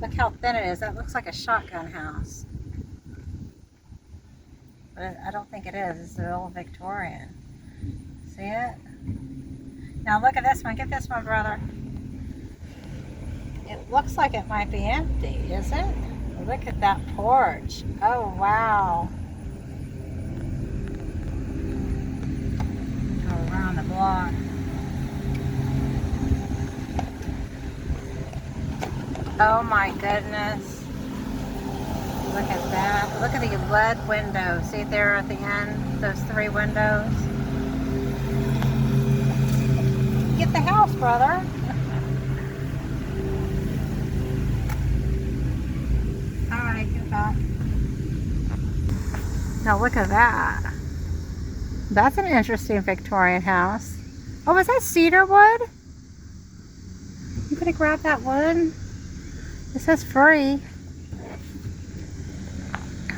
Look how thin it is. That looks like a shotgun house. but I don't think it is. It's an old Victorian. See it? Now look at this one. Get this one, brother. It looks like it might be empty, is it? Look at that porch. Oh, wow. Go around the block. Oh my goodness. Look at that. Look at the lead windows. See there at the end? Those 3 windows. Get the house, brother. Alright, get back. Now look at that. That's an interesting Victorian house. Oh, is that cedar wood? You gonna grab that wood? It says free.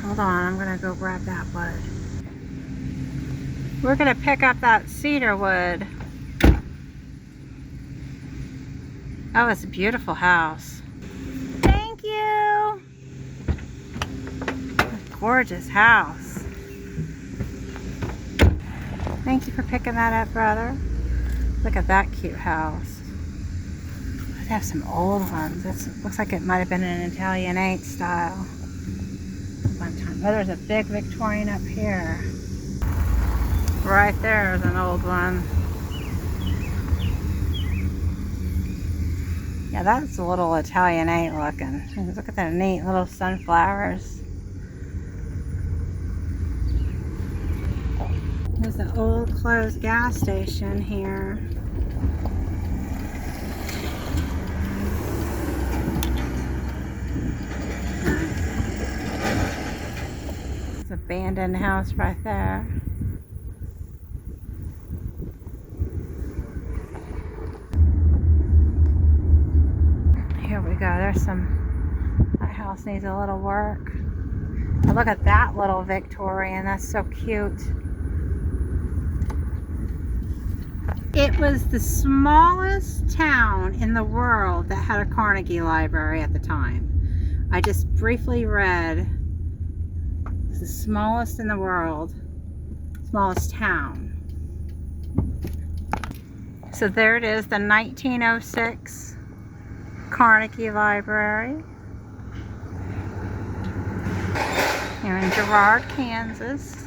Hold on, I'm gonna go grab that wood. We're gonna pick up that cedar wood. Oh, it's a beautiful house. Thank you. Gorgeous house. Thank you for picking that up, brother. Look at that cute house. They have some old ones. It looks like it might have been an Italianate style one time. Oh, there's a big Victorian up here. Right there is an old one. Yeah, that's a little Italianate looking. Look at the neat little sunflowers. There's an old closed gas station here. It's an abandoned house right there. Here we go. There's that house needs a little work. But look at that little Victorian. That's so cute. It was the smallest town in the world that had a Carnegie Library at the time. I just briefly read. It's the smallest in the world. Smallest town. So there it is, the 1906 Carnegie Library. Here in Girard, Kansas.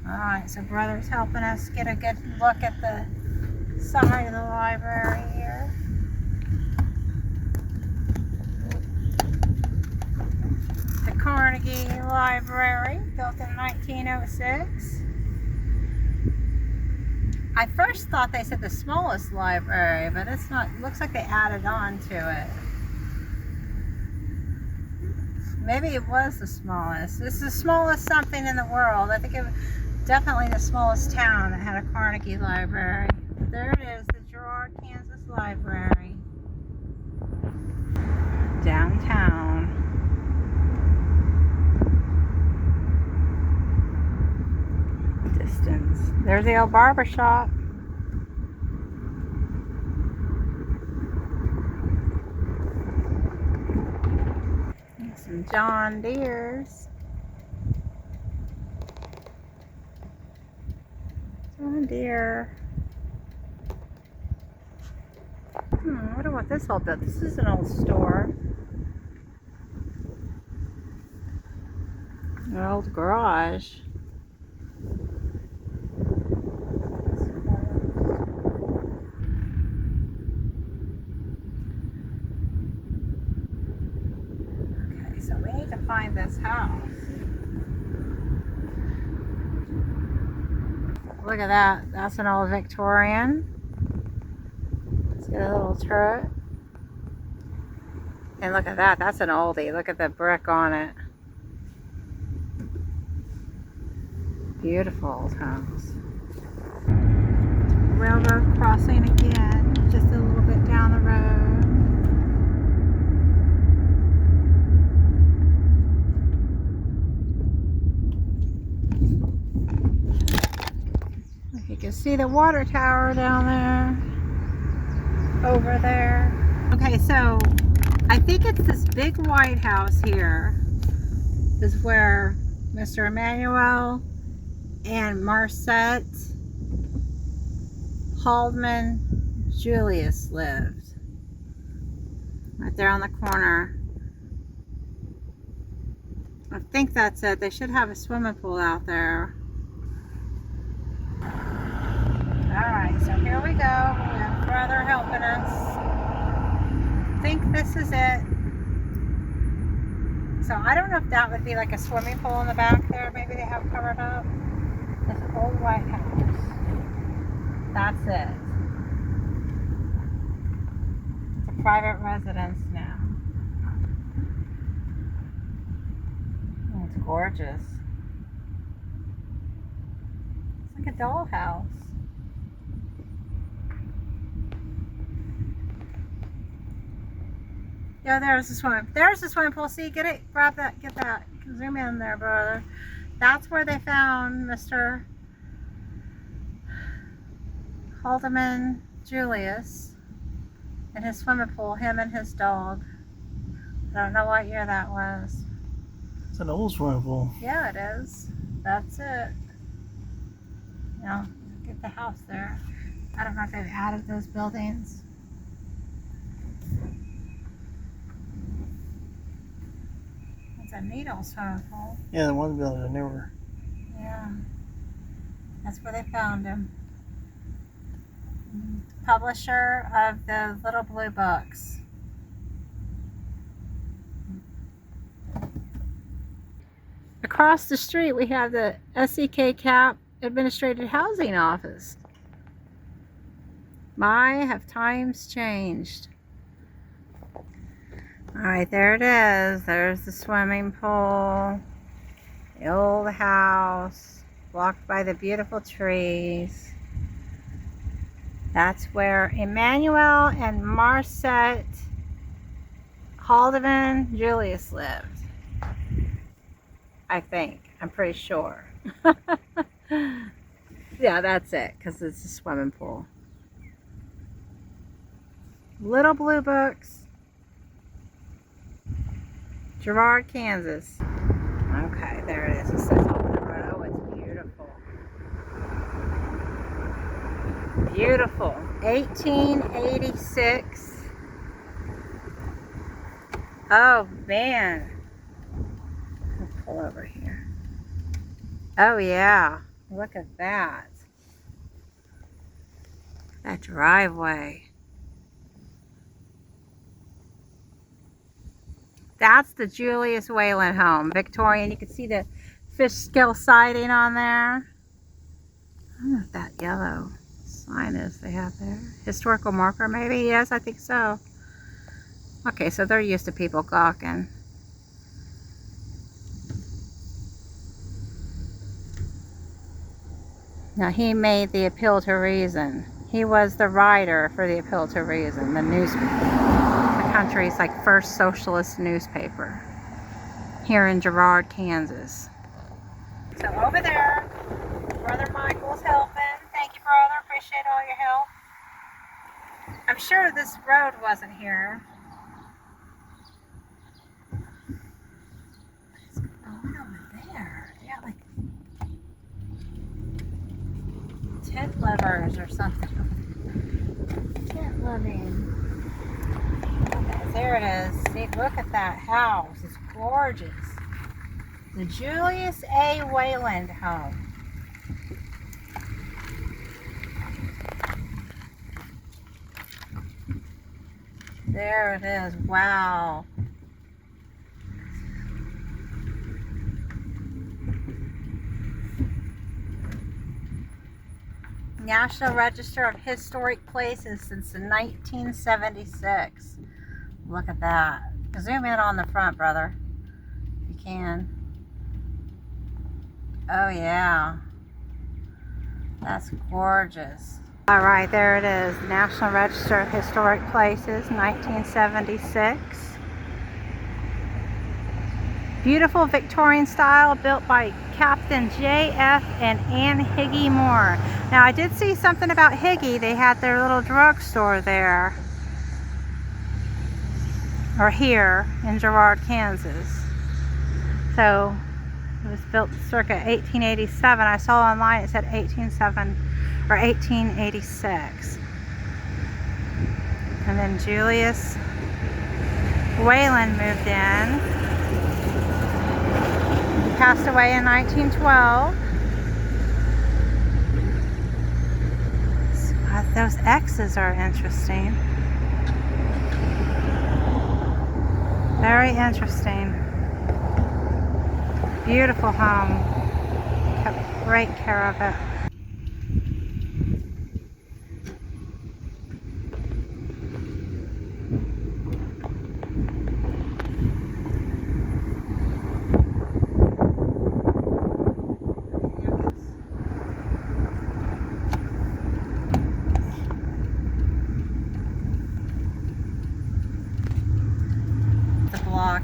Alright, so brother's helping us get a good look at the side of the library here. The Carnegie Library, built in 1906. I first thought they said the smallest library, but it's not. Looks like they added on to it. Maybe it was the smallest. It's the smallest something in the world. I think it was definitely the smallest town that had a Carnegie Library. There it is, the Girard, Kansas Library. Downtown. Distance. There's the old barber shop. Some John Deere's. John Deere. I wonder what this all does. This is an old store. An old garage. Okay, so we need to find this house. Look at that. That's an old Victorian. It's got a little turret. And look at that. That's an oldie. Look at the brick on it. Beautiful old house. Railroad crossing again. Just a little bit down the road. You can see the water tower down there. over there. Okay, so I think it's this big White House here is where Mr. Emmanuel and Marcette Haldeman-Julius lived. Right there on the corner. I think that's it. They should have a swimming pool out there. Alright, so here we go. We have brother helping us. I think this is it. So I don't know if that would be like a swimming pool in the back there. Maybe they have covered up. This old White House. That's it. It's a private residence now. Oh, it's gorgeous. It's like a dollhouse. Yeah, there's the swimming pool. See, get it, grab that, get that. Zoom in there, brother. That's where they found Mr. Haldeman-Julius in his swimming pool, him and his dog. I don't know what year that was. It's an old swimming pool. Yeah, it is. That's it. Now, get the house there. I don't know if they've added those buildings. It's a neat old swimming pool. Yeah, the one building are newer. Yeah. That's where they found him. Publisher of the Little Blue Books. Across the street we have the SEK Cap Administrative Housing Office. My, have times changed. Alright, there it is. There's the swimming pool. The old house. Blocked by the beautiful trees. That's where Emmanuel and Marcette Haldeman-Julius lived. I think. I'm pretty sure. Yeah, that's it, because it's a swimming pool. Little Blue Books. Girard, Kansas. Okay, there it is. It says open the road. Oh, it's beautiful. Beautiful. 1886. Oh, man. Let's pull over here. Oh, yeah. Look at that. That driveway. That's the Julius Wayland home. Victorian. You can see the fish scale siding on there. I don't know what that yellow sign is they have there. Historical marker maybe? Yes, I think so. Okay, so they're used to people gawking. Now he made the Appeal to Reason. He was the writer for the Appeal to Reason, the newspaper. The country's like first socialist newspaper here in Girard, Kansas. So over there, Brother Michael's helping. Thank you, brother. Appreciate all your help. I'm sure this road wasn't here. What's going on over there? They got like tent livers or something. Tent living. Okay, there it is. See, look at that house. It's gorgeous. The Julius A. Wayland home. There it is. Wow. National Register of Historic Places since 1976. Look at that. Zoom in on the front, brother, if you can. Oh yeah, that's gorgeous. All right, there it is. National Register of Historic Places, 1976. Beautiful Victorian style, built by Captain J.F. and Anne Higgy Moore. Now, I did see something about Higgy. They had their little drugstore there. or here in Girard, Kansas. So it was built circa 1887. I saw online it said 1807 or 1886. And then Julius Wayland moved in. He passed away in 1912. Those X's are interesting. Very interesting. Beautiful home. Kept great care of it.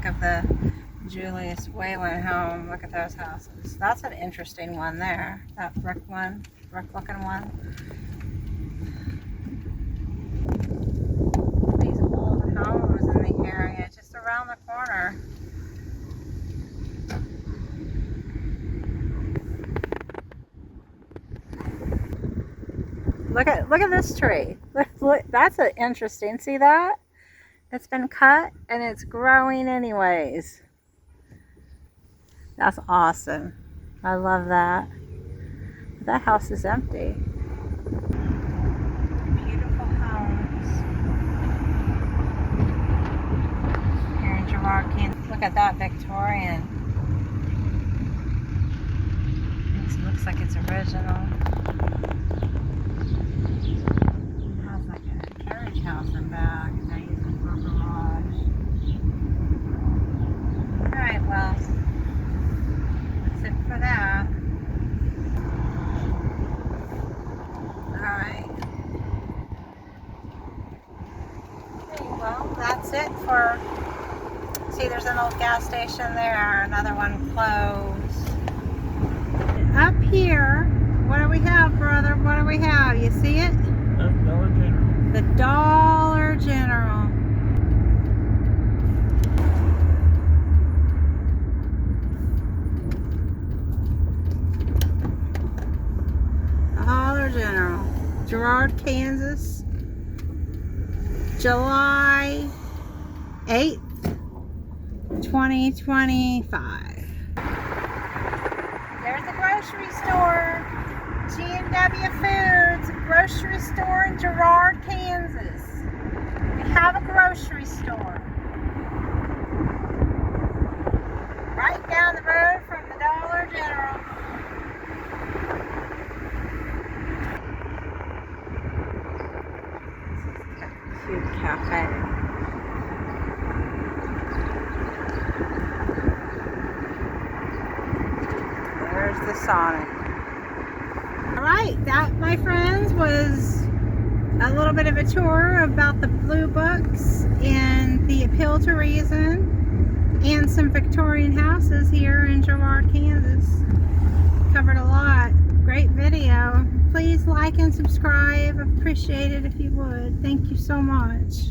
Of the Julius Wayland home. Look at those houses. That's an interesting one there. That brick looking one. These old homes in the area just around the corner. Look at this tree. Look, that's an interesting. See that? It's been cut and it's growing anyways. That's awesome. I love that. That house is empty. Beautiful homes here in Girard, Kansas. Look at that Victorian. It looks like it's original. It has like a carriage house in back. Alright, well, that's it for that. Alright. Okay, well, that's it for... See, there's an old gas station there, another one closed. Up here, what do we have, brother? What do we have? You see it? Dollar General. The Dollar General. Dollar General, Girard, Kansas, July 8th, 2025. There's the grocery store, G&W Foods, grocery store in Girard, Kansas. We have a grocery store right down the road from the Dollar General. Cute cafe. There's the Sonic. Alright, that, my friends, was a little bit of a tour about the Blue Books and the Appeal to Reason and some Victorian houses here in Girard, Kansas. Covered a lot. Great video. Please like and subscribe. Appreciate it if you would. Thank you so much.